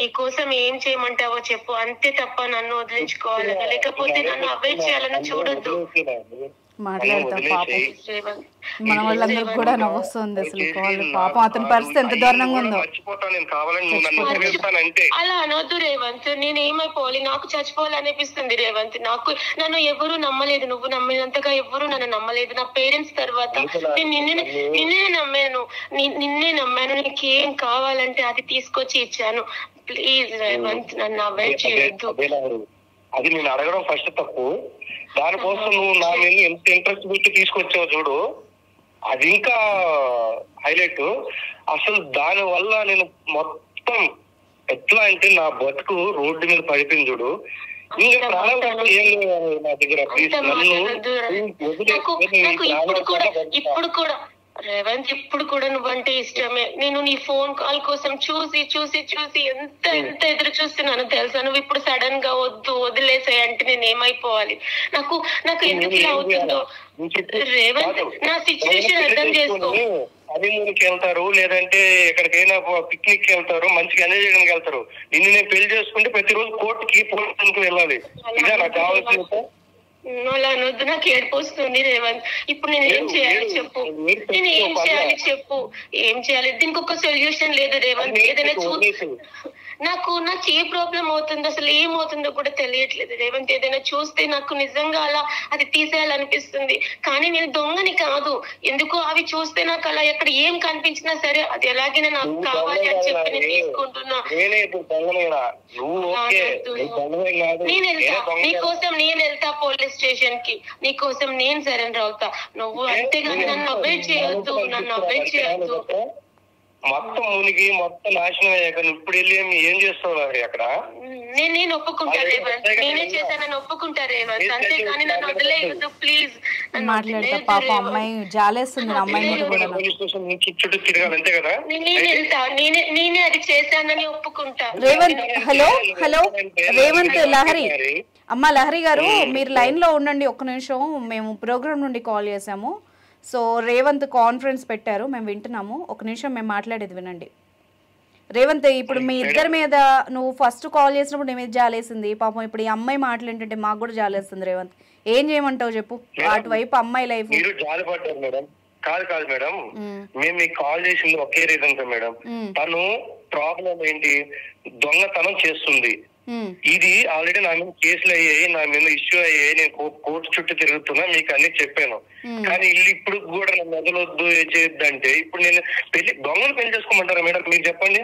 నీకోసం ఏం చేయమంటావో చెప్పు. అంతే తప్ప నన్ను వదిలించుకోవాలని, లేకపోతే నన్ను అవాయిడ్ చేయాలని చూడొద్దు. మాట్లాడతాం పాపం, మన వాళ్ళందరికి కూడా నవ్వొస్తుంది అసలు. పాపం అతని పరిస్థితి ఎంత దారుణంగా ఉందో. అలా అనొద్దు రేవంత్. నేను ఏమైపోవాలి? నాకు చచ్చిపోవాలనిపిస్తుంది రేవంత్. నన్ను ఎవరు నమ్మలేదు, నువ్వు నమ్మినంతగా ఎవరు నన్ను నమ్మలేదు. నా పేరెంట్స్ తర్వాత నేను నిన్నే నమ్మాను. నీకేం కావాలంటే అది తీసుకొచ్చి ఇచ్చాను. ప్లీజ్ రేవంత్, నన్ను అవాయిడ్ చేయొద్దు. అది నేను అడగడం ఫస్ట్ తప్పు. దానికోసం నువ్వు నా మీద ఎంత ఇంట్రెస్ట్ పెట్టి తీసుకొచ్చావు చూడు, అది ఇంకా హైలైట్. అసలు దాని వల్ల నేను మొత్తం ఎట్లా అంటే నా బతుకు రోడ్డు మీద పడిపోయింది చూడు. ఇంకా ప్రాణం ఏం లేదు నా దగ్గర. రేవంత్ ఇప్పుడు కూడా నువ్వంటే ఇష్టమే. నేను నీ ఫోన్ కాల్ కోసం చూసి చూసి చూసి ఎంత ఎంత ఎదురు చూస్తున్నాను తెలుసా. నువ్వు ఇప్పుడు సడన్ గా వదిలేసాయి అంటే నేను ఏమైపోవాలి? నాకు ఎందుకు ఇలా అవుతుందో రేవంత్. నా సిచ్యువేషన్ అర్థం చేసుకో. హనీమూన్కి వెళ్తారు, లేదంటే ఎక్కడికైనా పిక్నిక్ కి వెళ్తారు, మంచిగా ఎంజాయ్ చేయడానికి వెళ్తారు. నిన్ను నేను పెళ్లి చేసుకుంటే ప్రతిరోజు కోర్టుకి పోలీసులకు వెళ్ళాలి. ఇదే నాకు కావాల్సిన. అలా అనొద్దు, నాకు ఏడుపు వస్తుంది రేవంత్. ఇప్పుడు నేను ఏం చేయాలి చెప్పు, నేను ఏం చేయాలి చెప్పు, ఏం చేయాలి? దీనికి ఒక సొల్యూషన్ లేదు రేవంత్. ఏదైనా నాకు ఏ ప్రాబ్లం అవుతుందో అసలు ఏమవుతుందో కూడా తెలియట్లేదు రేవంత్. ఏదైనా చూస్తే నాకు నిజంగా అలా అది తీసేయాలనిపిస్తుంది. కానీ నేను దొంగని కాదు. ఎందుకో అవి చూస్తే నాకు అలా ఎక్కడ ఏం కనిపించినా సరే అది ఎలాగైనా నాకు కావాలి అని చెప్పి నేను తీసుకుంటున్నా. నేను వెళ్తా, నీకోసం నేను వెళ్తా పోలీస్ స్టేషన్ కి, నీకోసం నేను సరెండర్ అవుతా. నువ్వు అంతేగాని నన్ను అవాయిడ్ చేయొద్దు, నన్ను అవాయిడ్ చేయొద్దు. మొత్తం మునిగి మొత్తం నాశనం అయ్యాక ఇప్పుడు వెళ్ళి ఏం చేస్తావు అక్కడ? నేను ఒప్పుకుంటా రేవంత్, నేనే చేశానని ఒప్పుకుంటా రేవంత్, అంతేగాని నన్ను వదిలేయొద్దు ప్లీజ్. మాట్లాడతా పాప అమ్మాయి జాలేస్తుంది, అమ్మాయి చుట్టూ తిరగాలి అంతే కదా. నేను వెళ్తా, నేనే అది చేశానని ఒప్పుకుంటా. రేవంత్ హలో రేవంత్ లహరి అమ్మ, లహరి గారు మీరు లైన్ లో ఉండండి ఒక్క నిమిషం. మేము ప్రోగ్రామ్ నుండి కాల్ చేసాము. సో రేవంత్ కాన్ఫరెన్స్ పెట్టారు, మేము వింటున్నాము. ఒక నిమిషం మేము మాట్లాడేది వినండి. రేవంత్, ఇప్పుడు మీ ఇద్దరి మీద నువ్వు ఫస్ట్ కాల్ చేసినప్పుడు నీ మీద జాలేసింది పాపం. ఇప్పుడు ఈ అమ్మాయి మాటలు ఏంటంటే మాకు కూడా జాలేస్తుంది రేవంత్. ఏం చేయమంటావు చెప్పు? అటువైపు అమ్మాయి లైఫ్. మీరు జాలి పడ్డారు మేడం. కాదు మేడం, మేము మీకు కాల్ చేసింది ఒకే రీజన్ తో మేడం. తను ప్రాబ్లం ఏంటి, దొంగతనం చేస్తుంది. ఇది ఆల్రెడీ నా మీద కేసులు అయ్యాయి, నా మీద ఇష్యూ అయ్యాయి, నేను కోర్టు చుట్టూ తిరుగుతున్నా, మీకు అన్ని చెప్పాను. కానీ ఇప్పుడు కూడా నన్ను వదలొద్దు చేయొద్దంటే ఇప్పుడు నేను దొంగలు పెళ్లి చేసుకోమంటారా మేడం? మీరు చెప్పండి.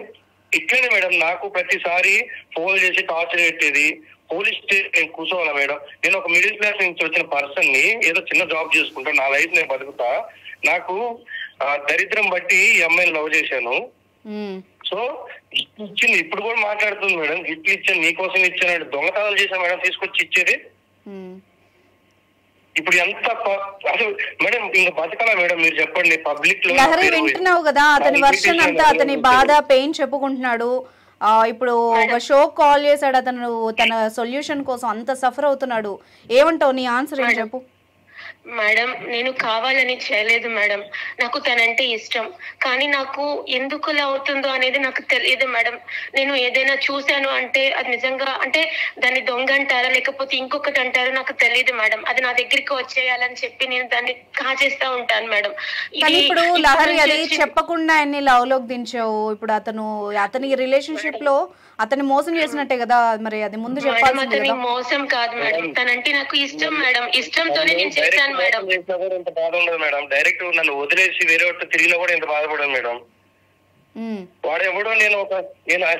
ఇట్లనే మేడం నాకు ప్రతిసారి ఫోన్ చేసి టార్చర్ పెట్టేది. పోలీస్ స్టేషన్ కూర్చోవాలా మేడం? నేను ఒక మిడిల్ క్లాస్ నుంచి వచ్చిన పర్సన్ ని, ఏదో చిన్న జాబ్ చేసుకుంటా, నా లైఫ్ నేను బతుకుతా. నాకు దరిద్రం బట్టి ఈ అమ్మాయిని లవ్ చేశాను. సో ఇచ్చింది, ఇప్పుడు కూడా మాట్లాడుతుంది మేడం. గిఫ్ట్లు ఇచ్చాను, నీకోసం ఇచ్చాను, దొంగతనాలు చేశాను మేడం తీసుకొచ్చి ఇచ్చేది. ఇప్పుడు ఎంత అసలు మేడం ఇంకా బతకాలా మేడం? మీరు చెప్పండి. పబ్లిక్ లో లహరి వింటున్నావు కదా, అతని వర్షన్ అంతా, అతని బాధ పెయిన్ చెప్పుకుంటున్నాడు. ఇప్పుడు ఒక షో కాల్ చేశాడు అతను, తన సొల్యూషన్ కోసం అంత సఫర్ అవుతున్నాడు. ఏమంటావు? నీ ఆన్సర్ ఏం చెప్పు. మేడం, నేను కావాలని చేయలేదు మేడం. నాకు తనంటే ఇష్టం, కానీ నాకు ఎందుకు ఇలా అవుతుందో అనేది నాకు తెలియదు మేడం. నేను ఏదైనా చూశాను అంటే అది నిజంగా అంటే దాన్ని దొంగ అంటారా లేకపోతే ఇంకొకటి అంటారో నాకు తెలియదు మేడం. అది నా దగ్గరికి వచ్చేయాలని చెప్పి నేను దాన్ని కాజేస్తా ఉంటాను మేడం. ఇప్పుడు లహరి అది చెప్పకుండా అన్ని లవ్ లోకి దించావు. ఇప్పుడు అతని రిలేషన్షిప్ లో అతన్ని మోసం చేసినట్టే కదా, మరి అది ముందు చెప్పాల్సింది కదా. మోసం కాదు మేడం, తనంటే నాకు ఇష్టం మేడం. ఇష్టంతోనే నేను చేశాను మేడం. ఇంత బాధ ఉండదు మేడం. డైరెక్ట్ నన్ను వదిలేసి వేరే ఒకటి తిరిగినా కూడా ఇంత బాధపడదు మేడం. వాడెవడో నేను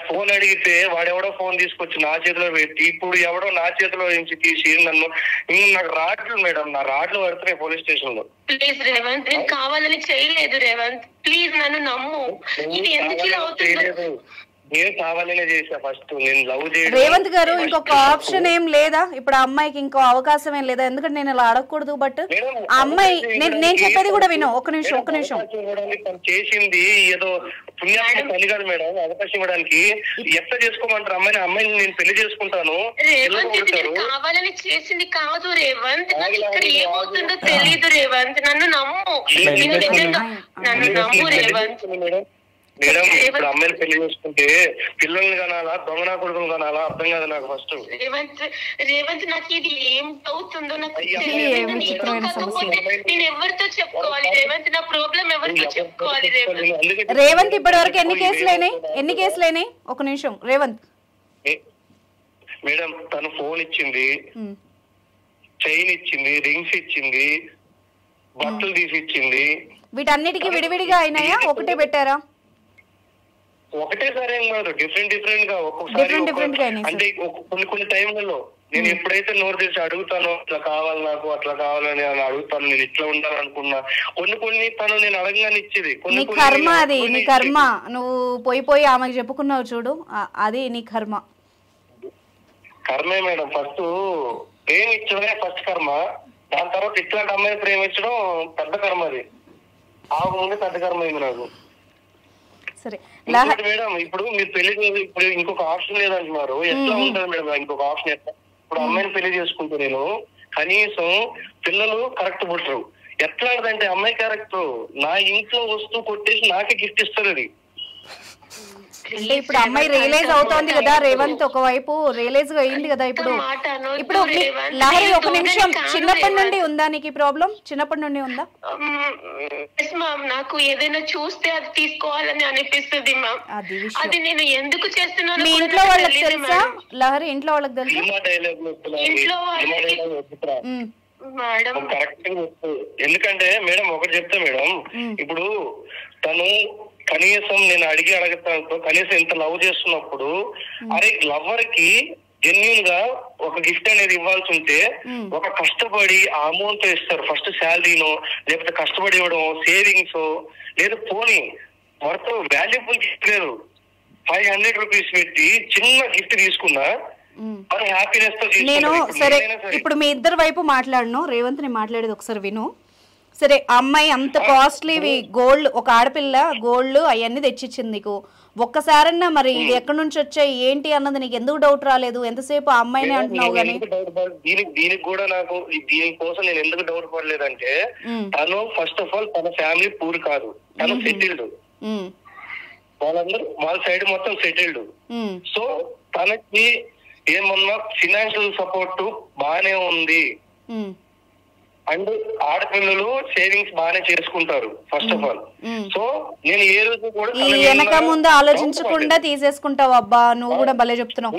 ఫోన్ అడిగితే వాడెవడో ఫోన్ తీసుకొచ్చి నా చేతిలో పెట్టి ఇప్పుడు ఎవడో నా చేతిలో నుంచి తీసి నన్ను నాకు రాడ్లు మేడం, నా రాడ్లు పడుతున్నాయి పోలీస్ స్టేషన్ లో. ప్లీజ్ రేవంత్, నేను కావాలని చేయలేదు రేవంత్, ప్లీజ్ నన్ను నమ్ము. ఇది ఎందుకు ఇలా అవుతుంది? నేను కావాలనే చేసా ఫస్ట్. నేను లవ్ చేయడం. రేవంత్ గారు ఇంకొక ఆప్షన్ ఏం లేదా? ఇప్పుడు ఆ అమ్మాయికి ఇంకో అవకాశం ఏం లేదా? ఎందుకంటే నేను ఇలా అడగకూడదు, బట్ ఆ అమ్మాయి నేను చెప్పేది కూడా విను. ఒక నిమిషం చేసింది ఏదో పుణ్యాత్మ పని కాదు మేడం. అవకాశం ఇవ్వడానికి ఎట్లా చేసుకోమంటారు అమ్మాయిని నేను పెళ్లి చేసుకుంటాను. కావాలని చేసింది కాదు రేవంత్, నాకు ఇక్కడ ఏమవుతుందో తెలియదు రేవంత్, నన్ను నమ్ము. నన్ను నమ్ము రేవంత్. మేడం ఇప్పుడు అమ్మాయిని పెళ్లి చేసుకుంటే పిల్లల్ని కనాలా, దొంగనా కొడుకుని కనాలా అర్థం కాదు నాకు ఫస్ట్. రేవంత్ నాకు ఇది ఏం అవుతుందో నాకు నేను ఎవరితో చెప్పుకోవాలి రేవంత్? నా ప్రాబ్లం ఎవరితో చెప్పుకోవాలి రేవంత్? రేవంత్ ఇప్పటి వరకు ఎన్ని కేసులైనాయి? ఒక నిమిషం రేవంత్. మేడం తను ఫోన్ ఇచ్చింది, చైన్ ఇచ్చింది, రింగ్స్ ఇచ్చింది, బట్టలు తీసి ఇచ్చింది. వీటన్నిటికీ విడివిడిగా అయినాయా, ఒకటే పెట్టారా? ఒకటేసారి ఏం కాదు, డిఫరెంట్ గా ఒక్కొక్కసారి. అంటే కొన్ని టైంలలో నేను ఎప్పుడైతే నోరు తెరిచి అడుగుతానో ఇట్లా కావాలి నాకు, అట్లా కావాలని అడుగుతాను, నేను ఇట్లా ఉండాలనుకున్నా. కొన్ని తను నేను అడగగానే ఇచ్చేది. నీ కర్మ అది, నీ కర్మ. నువ్వు పోయి ఆమెకు చెప్పుకున్నావు చూడు, అది నీ కర్మ. కర్మే మేడం. ఫస్ట్ ప్రేమించడమే ఫస్ట్ కర్మ, దాని తర్వాత ఇట్లాంటి అమ్మాయి ప్రేమించడం పెద్ద కర్మ. అది ఆమె ముందే పెద్దకరం అయింది నాకు. సరే మేడం ఇప్పుడు మీరు పెళ్లి ఇప్పుడు ఇంకొక ఆప్షన్ లేదంటున్నారు, ఎట్లా ఉంటుంది మేడం ఇంకొక ఆప్షన్? ఎట్లా ఇప్పుడు అమ్మాయిని పెళ్లి చేసుకుంటే నేను కనీసం పిల్లలు కరెక్ట్ పుట్టరు. ఎట్లాంటిదంటే అమ్మాయి క్యారెక్టర్ నా ఇంట్లో వస్తువు కొట్టేసి నాకే గిఫ్ట్ ఇస్తారు. అది అంటే ఇప్పుడు అమ్మాయి రియలైజ్ అవుతోంది కదా రేవంత్, ఒకవైపు రియలైజ్ అయింది కదా. ఇప్పుడు లహరి ఒక నిమిషం, చిన్నప్పటి నుండి ఉందా నీకు ఈ ప్రాబ్లం? చిన్నప్పటి నుండి ఉందా? నాకు ఏదైనా చూస్తే అది తీసుకోవాలని అనిపిస్తుంది మ్యామ్. అది నేను ఎందుకు చేస్తున్నాను? మీ ఇంట్లో వాళ్ళకి తెలుసా లహరి? ఇంట్లో వాళ్ళకి తెలుసా? ఇంట్లో మేడం కరెక్ట్. ఎందుకంటే మేడం ఒకటి చెప్తా మేడం, ఇప్పుడు తను కనీసం నేను అడగతాను కనీసం ఇంత లవ్ చేస్తున్నప్పుడు అరే లవర్ కి జెన్యున్ గా ఒక గిఫ్ట్ అనేది ఇవ్వాల్సి ఉంటే ఒక కష్టపడి ఆ అమౌంట్ ఇస్తారు, ఫస్ట్ శాలరీనో లేకపోతే కష్టపడి ఇవ్వడం, సేవింగ్స్ లేదా పోనీ వర్త్ వాల్యుబుల్ గిఫ్ట్ లేదు 500 రూపీస్ పెట్టి చిన్న గిఫ్ట్ తీసుకున్నా హ్యాపీనెస్ తో. నేను సరే ఇప్పుడు మీ ఇద్దరు వైపు మాట్లాడను రేవంత్, నేను మాట్లాడేది ఒకసారి విను. సరే అమ్మాయి అంత కాస్ట్లీవి గోల్డ్, ఒక ఆడపిల్ల గోల్డ్ అవన్నీ తెచ్చిచ్చింది నీకు, ఒక్కసారన్నా మరి ఇది ఎక్కడి నుంచి వచ్చాయి ఏంటి అన్నది నీకు ఎందుకు డౌట్ రాలేదు? ఎంతసేపు ఆ అమ్మాయిని అంటున్నావు కానీ. దీనికి కూడా నాకు దీనికోసం నేను ఎందుకు డౌట్ పడలేదంటే తను ఫస్ట్ ఆఫ్ ఆల్ తన ఫ్యామిలీ పూర్ కాదు, తను సెటిల్డ్, వాళ్ళందరూ వాళ్ళ సైడ్ మొత్తం సెటిల్డ్. సో తనకి ఏమన్నా ఫినాన్షియల్ సపోర్ట్ బానే ఉంది. అండ్ ఆడపిల్లలు సేవింగ్స్ బాగానే చేసుకుంటారు ఫస్ట్ ఆఫ్ ఆల్. సో నేను ఏ రోజు కూడా ఈ వెనక ముందు ఆలోచించకుండా తీసేసుకుంటావు. అబ్బా నువ్వు కూడా భలే చెప్తున్నావు.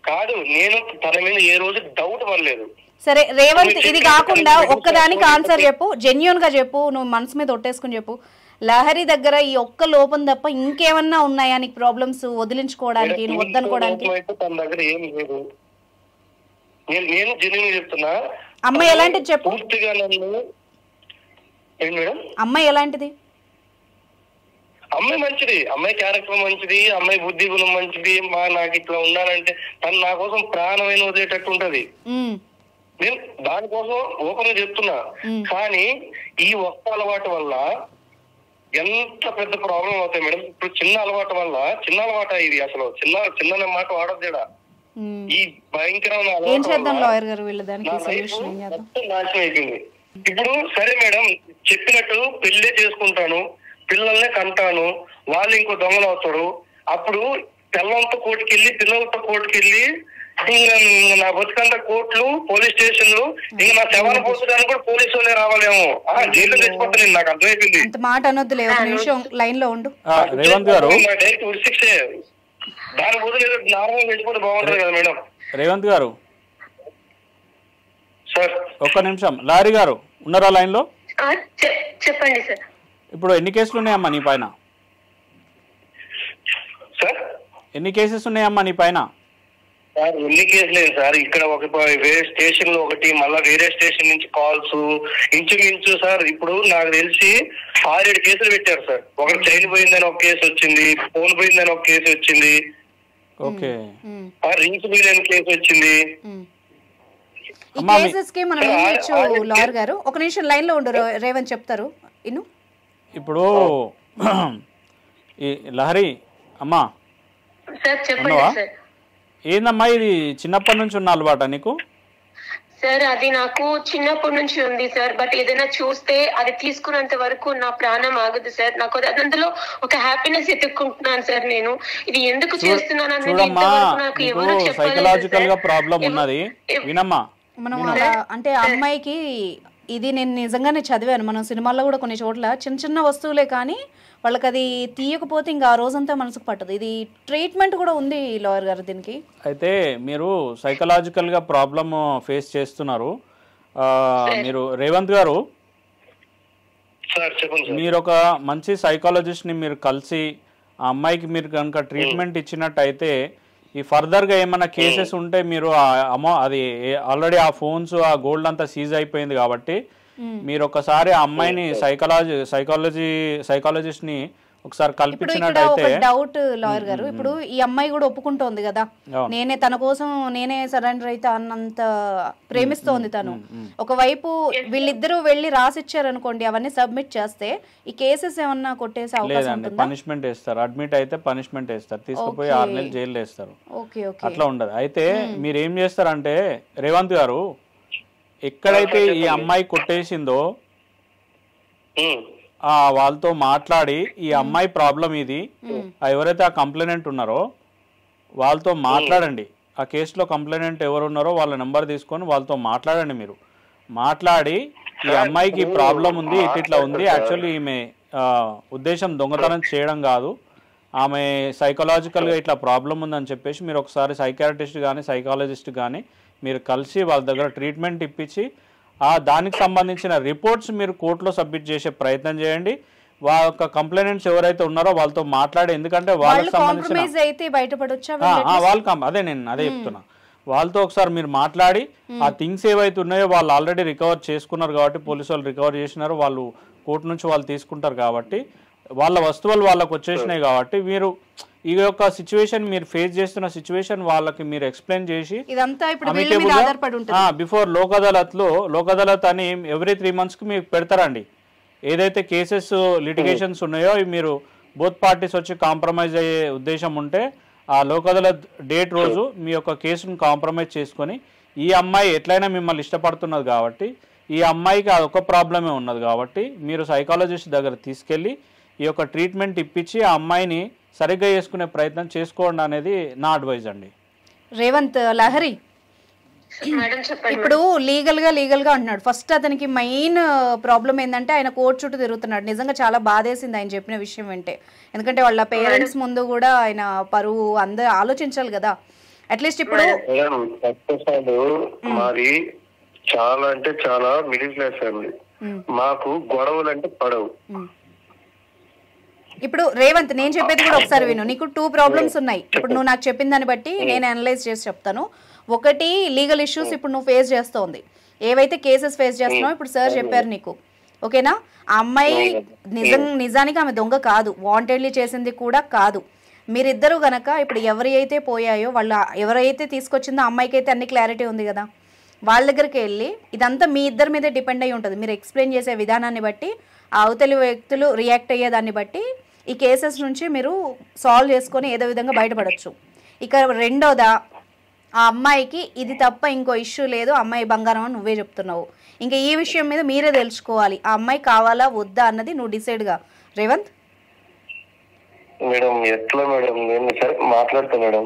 కాదు, నేను తన మీద ఏ రోజు డౌట్ పడలేదు. సరే రేవంత్, ఇది కాకుండా ఒక్కదానికి ఆన్సర్ చెప్పు, జెన్యూన్ గా చెప్పు, నువ్వు మనసు మీద ఒట్టేసుకుని చెప్పు. లహరి దగ్గర ఈ ఒక్క లోపం తప్ప ఇంకేమన్నా ఉన్నాయా నీకు ప్రాబ్లమ్స్ వదిలించుకోవడానికి, నువ్వు వద్దనుకోవడానికి? తన దగ్గర ఏం లేదు. నేను జెన్యూన్ చెప్తున్నా. అమ్మాయి ఎలాంటిది చెప్పు. పూర్తిగా నన్ను మేడం అమ్మాయి ఎలాంటిది? అమ్మాయి మంచిది, అమ్మాయి క్యారెక్టర్ మంచిది, అమ్మాయి బుద్ధి గుణం మంచిది. నాకు ఇట్లా ఉండాలంటే తను నా కోసం ప్రాణమైన వదిలేటట్టు ఉంటది. నేను దానికోసం ఓపెన్ గా చెప్తున్నా. కానీ ఈ ఒక్క అలవాటు వల్ల ఎంత పెద్ద ప్రాబ్లం అవుతాయి మేడం. ఇప్పుడు చిన్న అలవాటు వల్ల, చిన్న అలవాట ఇది అసలు చిన్న మాట వాడద్దేడా, ఈ భయంకరమైన నాశనం అయిపోయింది. ఇప్పుడు సరే మేడం చెప్పినట్టు పెళ్లి చేసుకుంటాను, పిల్లల్నే కంటాను, వాళ్ళు ఇంకో దొంగలు అవుతారు. అప్పుడు పిల్లలతో కోర్టుకెళ్ళి పిల్లలతో కోర్టుకెళ్ళి ఇంకా నా బతుకంతా కోర్టులు పోలీస్ స్టేషన్లు, ఇంకా నా శవాన్ని పోసడానికి కూడా పోలీసు వాళ్ళే రావాలేమో, జైలు తెచ్చిపోతాను. నాకు అర్థమైపోయింది. మాట అనొద్దులే, ఒక నిమిషం లైన్ లో ఉండు. రేవంత్ గారు డైరెక్ట్ ఉరిశిక్షే, దాని బదులు ఏదో నార్మల్ తెచ్చిపోతే బాగుంటుంది కదా మేడం. రేవంత్ గారు సార్ ఒక్క నిమిషం. లారీ గారు ఉన్నారా లైన్ లో? చెప్పండి సార్. ఇప్పుడు ఎన్ని కేసులు ఉన్నాయమ్మా నీ పైన? సార్ ఎన్ని కేసెస్ ఉన్నాయమ్మా నీ పైన? సార్ ఎన్ని కేసులు లేదు సార్. ఇక్కడ ఒక వేరే స్టేషన్ లో ఒకటి, మళ్ళా వేరే స్టేషన్ నుంచి కాల్స్ ఇంచుమించు సార్. ఇప్పుడు నాకు తెలిసి 6-7 కేసులు పెట్టారు సార్. ఒకటి చైన్ పోయిందని ఒక కేసు వచ్చింది, ఫోన్ పోయిందని ఒక కేసు వచ్చింది, ఓకే రింగ్స్ పోయిందని కేసు వచ్చింది. ఈ కేసెస్ కి మనం ఏం చేయొచ్చు లాయర్ గారు? ఒక నిమిషం లైన్ లో ఉండు, రేవంత్ చెప్తారు ఇను. ఇప్పుడు ఈ లహరి అమ్మా ఏందమ్మా ఇది చిన్నప్పటి నుంచి ఉన్న అలవాట నీకు? సార్ అది నాకు చిన్నప్పటి నుంచి ఉంది సార్. బట్ ఏదైనా చూస్తే అది తీసుకున్నంత వరకు నా ప్రాణం ఆగదు సార్. నాకు అందులో ఒక హ్యాపీనెస్ ఎత్తుక్కుంటున్నాను సార్. నేను ఇది ఎందుకు చేస్తున్నాను సైకలాజికల్ గా ప్రాబ్లం ఉన్నది. వినమ్మా, మనం అలా అంటే అమ్మాయికి ఇది నేను నిజంగానే చదివాను, మనం సినిమాల్లో కూడా కొన్ని చోట్ల చిన్న చిన్న వస్తువులే కానీ వాళ్ళకి అది తీయకపోతే ఇంకా ఆ రోజంతా మనసుకు పట్టదు. ఇది ట్రీట్మెంట్ కూడా ఉంది లాయర్ గారు దీనికి. అయితే మీరు సైకలాజికల్గా ప్రాబ్లమ్ ఫేస్ చేస్తున్నారు. మీరు రేవంత్ గారు, మీరు ఒక మంచి సైకాలజిస్ట్ని మీరు కలిసి ఆ అమ్మాయికి మీరు కనుక ట్రీట్మెంట్ ఇచ్చినట్టయితే ఈ ఫర్దర్గా ఏమైనా కేసెస్ ఉంటే మీరు అది ఆల్రెడీ ఆ ఫోన్స్ ఆ గోల్డ్ అంతా సీజ్ అయిపోయింది కాబట్టి మీరు ఒకసారి ఆ అమ్మాయిని సైకాలజిస్ట్ని ఒకసారి ఇప్పుడు ఇక్కడ కల్పించినట్టయితే ఒక డౌట్ లాయర్ గారు, ఇప్పుడు ఈ అమ్మాయి కూడా ఒప్పుకుంటోంది కదా, నేనే తన కోసం నేనే సరెండర్ అయితే అన్నంత ప్రేమిస్తోంది తను. ఒకవైపు వీళ్ళిద్దరూ వెళ్ళి రాసిచ్చారు అనుకోండి, అవన్నీ సబ్మిట్ చేస్తే ఈ కేసెస్ ఏమన్నా కొట్టేసే అవకాశం ఉంటుందా? పనిష్మెంట్ వేస్తారు, అడ్మిట్ అయితే పనిష్మెంట్ వేస్తారు, తీసుకుపోయి 6 నెలలు జైలు వేస్తారు. ఓకే ఓకే, అట్లా ఉండదు. అయితే మీరు ఏం చేస్తారంటే రేవంత్ గారు, ఎక్కడైతే ఈ అమ్మాయి కొట్టేసిందో వాళ్ళతో మాట్లాడి ఈ అమ్మాయి ప్రాబ్లం ఇది, ఎవరైతే ఆ కంప్లైనెంట్ ఉన్నారో వాళ్ళతో మాట్లాడండి. ఆ కేసులో కంప్లైనెంట్ ఎవరు ఉన్నారో వాళ్ళ నెంబర్ తీసుకొని వాళ్ళతో మాట్లాడండి. మీరు మాట్లాడి ఈ అమ్మాయికి ప్రాబ్లం ఉంది, ఇట్లా ఉంది, యాక్చువల్లీ ఈమె ఉద్దేశం దొంగతనం చేయడం కాదు, ఆమె సైకలాజికల్గా ఇట్లా ప్రాబ్లం ఉందని చెప్పేసి మీరు ఒకసారి సైకాట్రిస్ట్ కానీ సైకాలజిస్ట్ కానీ మీరు కలిసి వాళ్ళ దగ్గర ట్రీట్మెంట్ ఇప్పించి దానికి సంబంధించిన రిపోర్ట్స్ మీరు కోర్టులో సబ్మిట్ చేసే ప్రయత్నం చేయండి. వాళ్ళ కంప్లైనెంట్స్ ఎవరైతే ఉన్నారో వాళ్ళతో మాట్లాడే, ఎందుకంటే వాళ్ళకి సంబంధించిన అదే చెప్తున్నా, వాళ్ళతో ఒకసారి మీరు మాట్లాడి ఆ థింగ్స్ ఏవైతే ఉన్నాయో వాళ్ళు ఆల్రెడీ రికవర్ చేసుకున్నారు కాబట్టి, పోలీసు వాళ్ళు రికవర్ చేసినారు, వాళ్ళు కోర్టు నుంచి వాళ్ళు తీసుకుంటారు కాబట్టి, వాళ్ళ వస్తువులు వాళ్ళకు వచ్చేసినాయి కాబట్టి, మీరు ఈ యొక్క సిచ్యువేషన్ మీరు ఫేస్ చేస్తున్న సిచ్యువేషన్ వాళ్ళకి మీరు ఎక్స్ప్లెయిన్ చేసి బిఫోర్ లోక్ అదాలత్ అని ఎవ్రీ 3 months మీకు పెడతారండి. ఏదైతే కేసెస్ లిటిగేషన్స్ ఉన్నాయో మీరు బోత్ పార్టీస్ వచ్చి కాంప్రమైజ్ అయ్యే ఉద్దేశం ఉంటే ఆ లోక్ అదాలత్ డేట్ రోజు మీ యొక్క కేసును కాంప్రమైజ్ చేసుకొని, ఈ అమ్మాయి ఎట్లయినా మిమ్మల్ని ఇష్టపడుతున్నది కాబట్టి, ఈ అమ్మాయికి అదొక ప్రాబ్లమే ఉన్నది కాబట్టి మీరు సైకాలజిస్ట్ దగ్గర తీసుకెళ్ళి ఈ యొక్క ట్రీట్మెంట్ ఇప్పించి ఆ అమ్మాయిని సరిగ్గా చేసుకునే ప్రయత్నం చేసుకోండి అనేది నా అడ్వైజ్ అండి. రేవంత్ లహరి, ఇప్పుడు లీగల్ గా అంటున్నాడు. ఫస్ట్ అతనికి మెయిన్ ప్రాబ్లం ఏంటంటే ఆయన కోర్టు చుట్టూ తిరుగుతున్నాడు. నిజంగా చాలా బాధేసింది ఆయన చెప్పిన విషయం వింటే. ఎందుకంటే వాళ్ళ పేరెంట్స్ ముందు కూడా ఆయన పరువు అందరూ ఆలోచించాలి కదా. అట్లీస్ట్ ఇప్పుడు మాది చాలా అంటే చాలా మిడిల్ క్లాస్ ఫ్యామిలీ, మాకు గొడవలు అంటే పడవు. ఇప్పుడు రేవంత్, నేను చెప్పేది కూడా ఒకసారి విను. నీకు 2 ప్రాబ్లమ్స్ ఉన్నాయి. ఇప్పుడు నువ్వు నాకు చెప్పిన దాన్ని బట్టి నేను అనలైజ్ చేసి చెప్తాను. ఒకటి, లీగల్ ఇష్యూస్ ఇప్పుడు నువ్వు ఫేస్ చేస్తోంది, ఏవైతే కేసెస్ ఫేస్ చేస్తున్నావు ఇప్పుడు సార్ చెప్పారు నీకు, ఓకేనా? ఆ అమ్మాయి నిజానికి ఆమె దొంగ కాదు, వాంటెడ్లీ చేసింది కూడా కాదు. మీరిద్దరూ గనక ఇప్పుడు ఎవరైతే పోయాయో వాళ్ళు ఎవరైతే తీసుకొచ్చిందో అమ్మాయికి అయితే అన్ని క్లారిటీ ఉంది కదా, వాళ్ళ దగ్గరికి వెళ్ళి ఇదంతా మీ ఇద్దరి మీదే డిపెండ్ అయ్యి ఉంటుంది. మీరు ఎక్స్ప్లెయిన్ చేసే విధానాన్ని బట్టి, ఆ అవతలి వ్యక్తులు రియాక్ట్ అయ్యేదాన్ని బట్టి ఈ కేసెస్ నుంచి మీరు సాల్వ్ చేసుకొని ఏదో విధంగా బయటపడవచ్చు. ఇక రెండోదా, ఆ అమ్మాయికి ఇది తప్ప ఇంకో ఇష్యూ లేదు, అమ్మాయి బంగారం అని నువ్వే చెప్తున్నావు. ఇంకా ఈ విషయం మీద మీరే తెలుసుకోవాలి, ఆ అమ్మాయి కావాలా వద్దా అన్నది నువ్వు డిసైడ్గా. రేవంత్ మేడం ఎట్లా మేడం, నేను మాట్లాడతా మేడం.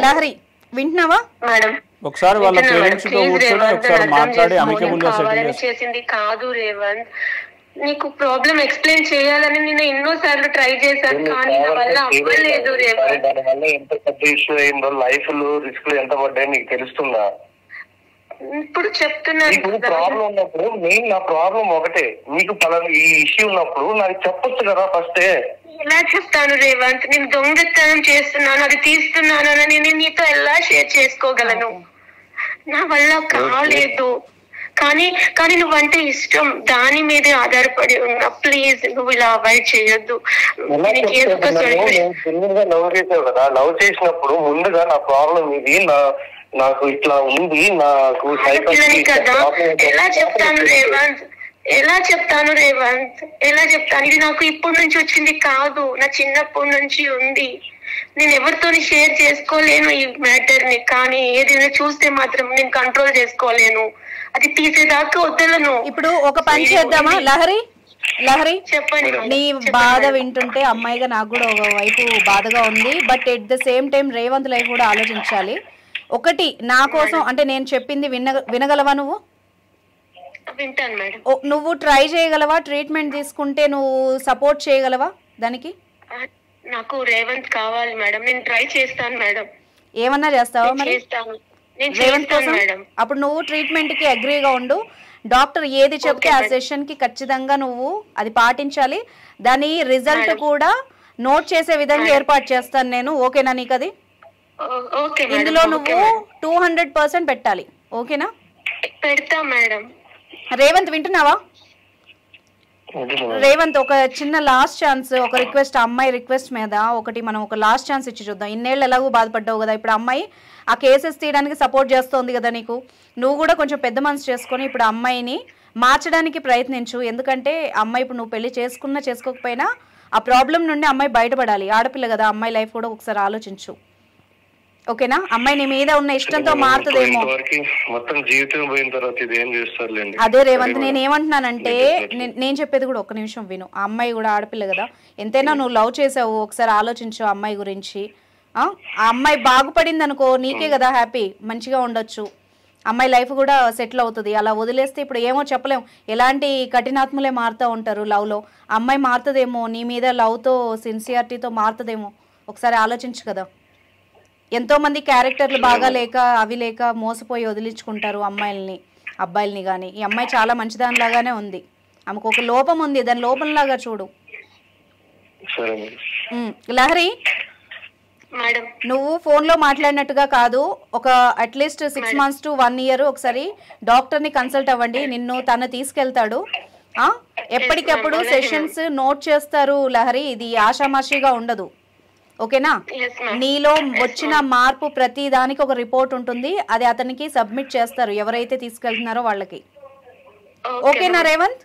లహరి వింటున్నావా మేడం? ఒకసారి వాళ్ళ పేరెంట్స్ తో కూర్చొని ఒకసారి మాట్లాడి అమికబుల్ గా సెటిల్ చేసింది కాదు రేవంత్. నీకు ప్రాబ్లం ఎక్స్ప్లెయిన్ చేయాలని నేను ఎన్నో సార్లు ట్రై చేశాను, కానీ నా వల్ల అవ్వలేదు రేవంత్. దాని వల్ల ఎంత పెద్ద ఇష్యూ అయిందో, లైఫ్ లో రిస్క్ ఎంత పడ్డాయో నీకు తెలుస్తుందా? ఇప్పుడు చెప్తున్నాను. ప్రాబ్లం ఉన్నప్పుడు మెయిన్ నా ప్రాబ్లం ఒకటే, నీకు ఈ ఇష్యూ ఉన్నప్పుడు నాకు చెప్పొచ్చు కదా ఫస్టే. ఎలా చెప్తాను రేవంత్? నేను దొంగతనం చేస్తున్నాను, అది తీస్తున్నాను అని నేను నీతో ఎలా షేర్ చేసుకోగలను? నా వల్ల కాలేదు. కానీ నువ్వంటే ఇష్టం, దాని మీదే ఆధారపడి ఉన్నా. ప్లీజ్ నువ్వు ఇలా అవాయిడ్ చేయొద్దు. లవ్ చేసావు కదా, లవ్ చేసినప్పుడు ముందుగా నా ప్రాబ్లం ఇది, నాకు ఇట్లా ఉంది, నాకు కదా ఎలా చెప్తాను రేవంత్? ఎలా చెప్తాను? ఇది నాకు ఇప్పటి నుంచి వచ్చింది కాదు, నా చిన్నప్పటి నుంచి ఉంది. నేను ఎవరితో షేర్ చేసుకోలేను ఈ మ్యాటర్ ని, కానీ ఏదైనా చూస్తే మాత్రం నేను కంట్రోల్ చేసుకోలేను. అది తీసేదాకా వదలను. ఇప్పుడు ఒక పని చేద్దామా లహరి, చెప్పండి. నీ బాధ వింటుంటే అమ్మాయిగా నాకు కూడా ఒక వైపు బాధగా ఉంది. But at the same time Revanth life కూడా ఆలోచించాలి. ఒకటి, నా కోసం అంటే నేను చెప్పింది వినగలవా నువ్వు? వింటాను మేడం. నువ్వు ట్రై చేయగలవా? ట్రీట్మెంట్ తీసుకుంటే నువ్వు సపోర్ట్ చేయగలవా దానికి? నాకు రేవంత్ కావాలి మేడం, నేను ట్రై చేస్తాను మేడం. ఏమన్నా చేస్తావా మరి రేవంత్ కోసం? అప్పుడు నువ్వు ట్రీట్మెంట్ కి అగ్రీగా ఉండు. డాక్టర్ ఏది చెప్తే ఆ సెషన్ కి ఖచ్చితంగా నువ్వు అది పాటించాలి. దాని రిజల్ట్ కూడా నోట్ చేసే విధంగా ఏర్పాటు చేస్తాను నేను, ఓకేనా నీకు? అది ఇందులో నువ్వు 200% పెట్టాలి, ఓకేనా? పెడతా మేడం. రేవంత్ వింటున్నావా? రేవంత్ ఒక చిన్న లాస్ట్ ఛాన్స్, ఒక రిక్వెస్ట్, అమ్మాయి రిక్వెస్ట్ మీద ఒకటి మనం ఒక లాస్ట్ ఛాన్స్ ఇచ్చి చూద్దాం. ఇన్నేళ్ళు ఎలాగో బాధపడ్డావు కదా, ఇప్పుడు అమ్మాయి ఆ కేసెస్ తీయడానికి సపోర్ట్ చేస్తోంది కదా నీకు, నువ్వు కూడా కొంచెం పెద్ద మనసు చేసుకొని ఇప్పుడు అమ్మాయిని మార్చడానికి ప్రయత్నించు. ఎందుకంటే అమ్మాయి ఇప్పుడు నువ్వు పెళ్లి చేసుకున్నా చేసుకోకపోయినా ఆ ప్రాబ్లం నుండి అమ్మాయి బయటపడాలి. ఆడపిల్ల కదా, అమ్మాయి లైఫ్ కూడా ఒకసారి ఆలోచించు. ఓకేనా? అమ్మాయి నీ మీద ఉన్న ఇష్టంతో మారుతుందేమో. మొత్తం జీవితం పోయిన తర్వాత ఇది ఏం చేస్తారులేండి. అదే రేవంత్, నేను ఏమంటున్నానంటే నేను చెప్పేది కూడా ఒక్క నిమిషం విను. ఆ అమ్మాయి కూడా ఆడపిల్ల కదా, ఎంతైనా నువ్వు లవ్ చేసావు, ఒకసారి ఆలోచించు అమ్మాయి గురించి. ఆ అమ్మాయి బాగుపడింది అనుకో, నీకే కదా హ్యాపీ, మంచిగా ఉండొచ్చు, అమ్మాయి లైఫ్ కూడా సెటిల్ అవుతుంది. అలా వదిలేస్తే ఇప్పుడు ఏమో చెప్పలేము, ఎలాంటి కఠినాత్ములే మారుతూ ఉంటారు లవ్లో. అమ్మాయి మారుతుందేమో, నీ మీద లవ్తో సిన్సియారిటీతో మారుతుందేమో, ఒకసారి ఆలోచించు కదా. ఎంతోమంది క్యారెక్టర్లు బాగా లేక అవి లేక మోసపోయి వదిలించుకుంటారు అమ్మాయిల్ని అబ్బాయిల్ని కానీ. ఈ అమ్మాయి చాలా మంచిదానిలాగానే ఉంది, ఆమెకు ఒక లోపం ఉంది, దాని లోపంలాగా చూడు. లహరి, నువ్వు ఫోన్లో మాట్లాడినట్టుగా కాదు, ఒక అట్లీస్ట్ 6 months to 1 year ఒకసారి డాక్టర్ని కన్సల్ట్ అవ్వండి. నిన్ను తను తీసుకెళ్తాడు. ఎప్పటికప్పుడు సెషన్స్ నోట్ చేస్తారు లహరి, ఇది ఆషామాషిగా ఉండదు. ఓకేనా? నీలో వచ్చిన మార్పు ప్రతి దానికి ఒక రిపోర్ట్ ఉంటుంది, అది అతనికి సబ్మిట్ చేస్తారు ఎవరైతే తీసుకెళ్తున్నారో వాళ్ళకి. ఓకేనా రేవంత్?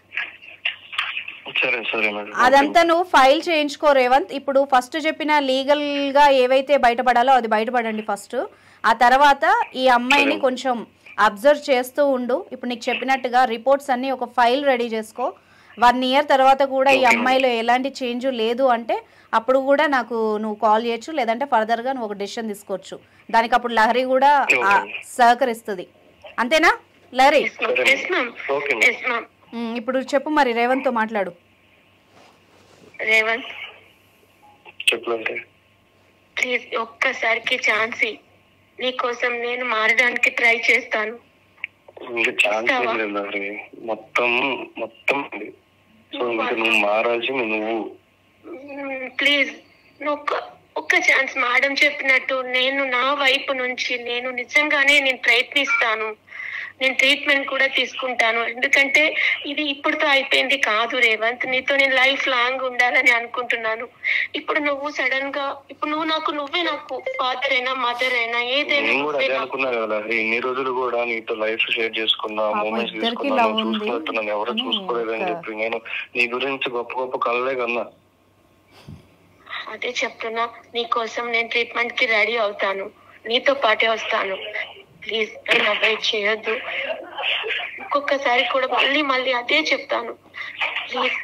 అదంతా నువ్వు ఫైల్ చేయించుకో రేవంత్. ఇప్పుడు ఫస్ట్ చెప్పిన లీగల్ గా ఏవైతే బయటపడాలో అది బయటపడండి ఫస్ట్. ఆ తర్వాత ఈ అమ్మాయిని కొంచెం అబ్జర్వ్ చేస్తూ ఉండు. ఇప్పుడు నీకు చెప్పినట్టుగా రిపోర్ట్స్ అన్ని ఒక ఫైల్ రెడీ చేసుకో. 1 year తర్వాత కూడా ఈ అమ్మాయిలో ఎలాంటి చేంజ్ లేదు అంటే అప్పుడు కూడా నాకు నువ్వు కాల్ చేయొచ్చు, లేదంటే ఫర్దర్గా నువ్వు ఒక డెసిషన్ తీసుకోవచ్చు. దానికి అప్పుడు లహరి కూడా సహకరిస్తుంది. అంతేనా లహరి? ఇప్పుడు చెప్పు మరి, రేవంత్తో మాట్లాడు. రేవంత్ ప్లీజ్ ఒక్కసారికి ఛాన్స్ ఇ, నీకోసం నేను మారడానికి ట్రై చేస్తాను. మొత్తం నువ్వు మారాల్సింది నువ్వు. ప్లీజ్ ఒక్క ఛాన్స్. మేడం చెప్పినట్టు నేను నా వైపు నుంచి నేను నిజంగానే నేను ప్రయత్నిస్తాను, నేను ట్రీట్మెంట్ కూడా తీసుకుంటాను. ఎందుకంటే ఇది ఇప్పుడుతో అయిపోయింది కాదు రేవంత్, నీతో నేను లైఫ్ లాంగ్ ఉండాలని అనుకుంటున్నాను. ఇప్పుడు నువ్వు సడన్ గా ఇప్పుడు నువ్వే నాకు ఫాదర్ అయినా మదర్ అయినా ఏదైనా. అనుకున్నా కదా ఇన్ని రోజులు కూడా నీతో లైఫ్ షేర్ చేసుకున్నా, మూమెంట్స్ తీసుకున్నాను, చూసుకున్నట్టున్నాను, ఎవరో చూసుకోలేదని చెప్పి నేను నీ గురించి గొప్ప గొప్ప కళ్ళే కన్నా. అదే చెప్తున్నా, నీకోసం నేను ట్రీట్మెంట్ కి రెడీ అవుతాను, నీతో పాటే వస్తాను. ప్లీజ్ నన్ను అవాయిడ్ చేయొద్దు. ఇంకొకసారి కూడా మళ్ళీ అదే చెప్తాను ప్లీజ్.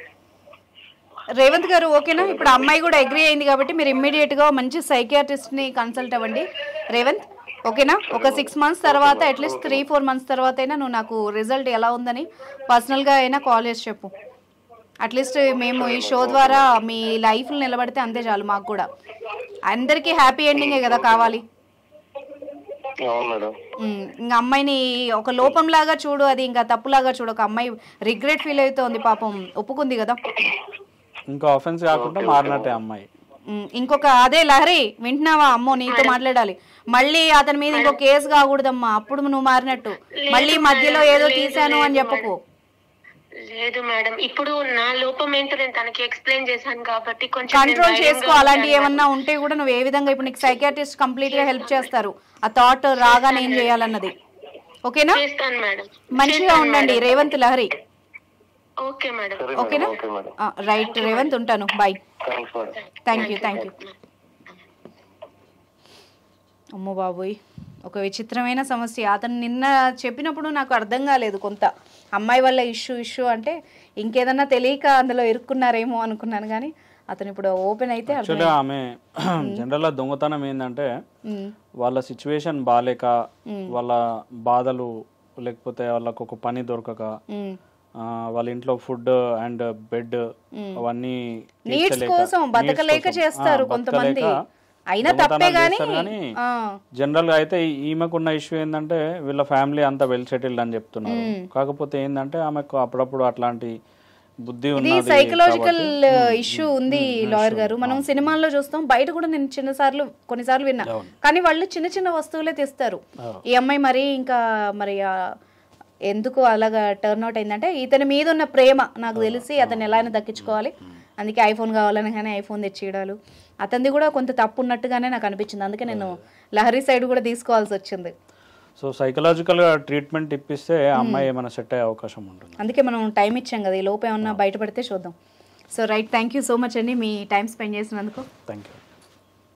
రేవంత్ గారు ఓకేనా? ఇప్పుడు అమ్మాయి కూడా అగ్రీ అయింది కాబట్టి మీరు ఇమ్మీడియట్ గా మంచి సైకియాట్రిస్ట్ ని కన్సల్ట్ అవ్వండి రేవంత్. ఓకేనా? ఒక 6 months తర్వాత అట్లీస్ట్ 3-4 months తర్వాత అయినా నువ్వు నాకు రిజల్ట్ ఎలా ఉందని పర్సనల్ గా అయినా కాల్ చేసి చెప్పు. అట్లీస్ట్ మేము ఈ షో ద్వారా మీ లైఫ్లో నిలబడితే అంతే చాలు. మాకు కూడా అందరికీ హ్యాపీ ఎండింగే కదా కావాలి. ఇంకా అమ్మాయిని ఒక లోపంలాగా చూడు, అది ఇంకా తప్పులాగా చూడు. ఒక అమ్మాయి రిగ్రెట్ ఫీల్ అవుతోంది, పాపం ఒప్పుకుంది కదా. ఇంకా ఆఫెన్స్ కాకుండా మారినట్టే అమ్మాయి. ఇంకొక అదే లహరి వింటున్నావా? అమ్మో నీతో మాట్లాడాలి. మళ్ళీ అతని మీద ఇంకో కేసు కాకూడదమ్మా, అప్పుడు నువ్వు మారినట్టు. మళ్ళీ మధ్యలో ఏదో తీసాను అని చెప్పకు. లేదు మేడం, ఇప్పుడు నా లోపం ఏంటో నేను తనకి ఎక్స్ప్లెయిన్ చేశాను కాబట్టి కొంచెం కంట్రోల్ చేసుకో. అలాంటి ఏమన్నా ఉంటే కూడా నువ్వు ఏ విధంగా ఇప్పుడు నీకు సైకియాట్రిస్ట్ కంప్లీట్ గా హెల్ప్ చేస్తారు, ఆ థాట్ రాగానే ఏం చేయాలన్నది. ఓకేనా? మంచిగా ఉండండి రేవంత్, లహరి. Okay madam. ఓకేనా? రైట్ రేవంత్, ఉంటాను. బాయ్. Thank you. అమ్మో బాబోయ్, ఒక విచిత్రమైన సమస్య. అతను నిన్న చెప్పినప్పుడు నాకు అర్థం కాలేదు. కొంత అమ్మాయి వల్ల ఇష్యూ అంటే ఇంకేదన్నా తెలియక అందులో ఇరుక్కున్నారేమో అనుకున్నాను, కానీ అతను ఇప్పుడు ఓపెన్ అయితే ఆమె జనరల్ దొంగతనం ఏంటంటే వాళ్ళ సిచ్యువేషన్ బాగాలేక, వాళ్ళ బాధలు, లేకపోతే వాళ్ళకు ఒక పని దొరకక, వాళ్ళ ఇంట్లో ఫుడ్ అండ్ బెడ్ అవన్నీ నీడ్స్ కోసం బతకలేక చేస్తారు కొంతమంది. అయినా తప్పే గానీ జనరల్ గా అయితే ఈమెకున్న ఇష్యూ ఏంటంటే వీళ్ళ ఫ్యామిలీ అంతా వెల్ సెటిల్డ్ అని చెప్తున్నారు. కాకపోతే ఏంటంటే ఆమెకు అప్పుడప్పుడు అట్లాంటి బుద్ధి ఉంది, సైకలాజికల్ ఇష్యూ ఉంది లాయర్ గారు. మనం సినిమాల్లో చూస్తాం, బయట కూడా నేను కొన్నిసార్లు విన్నా. కానీ వాళ్ళు చిన్న చిన్న వస్తువులే తెస్తారు. ఈ అమ్మాయి మరి ఇంకా మరి ఎందుకు అలాగా టర్న్ అవుట్ అయిందంటే ఇతని మీద ఉన్న ప్రేమ నాకు తెలిసి అతను ఎలా అయినా దక్కించుకోవాలి, అందుకే ఐఫోన్ కావాలని కానీ ఐఫోన్ తెచ్చియడాలు, అతనిది కూడా కొంత తప్పు ఉన్నట్టుగానే నాకు అనిపించింది. అందుకే నేను లహరి సైడ్ కూడా తీసుకోవాల్సి వచ్చింది. సో సైకలాజికల్గా ట్రీట్మెంట్ ఇప్పిస్తే అమ్మాయి ఏమైనా సెట్ అయ్యే అవకాశం ఉంటుంది. అందుకే మనం టైం ఇచ్చాం కదా, ఈ లోపు ఏమన్నా బయటపడితే చూద్దాం. So right, thank you so much అండి మీ టైం స్పెండ్ చేసినందుకు. Thank you.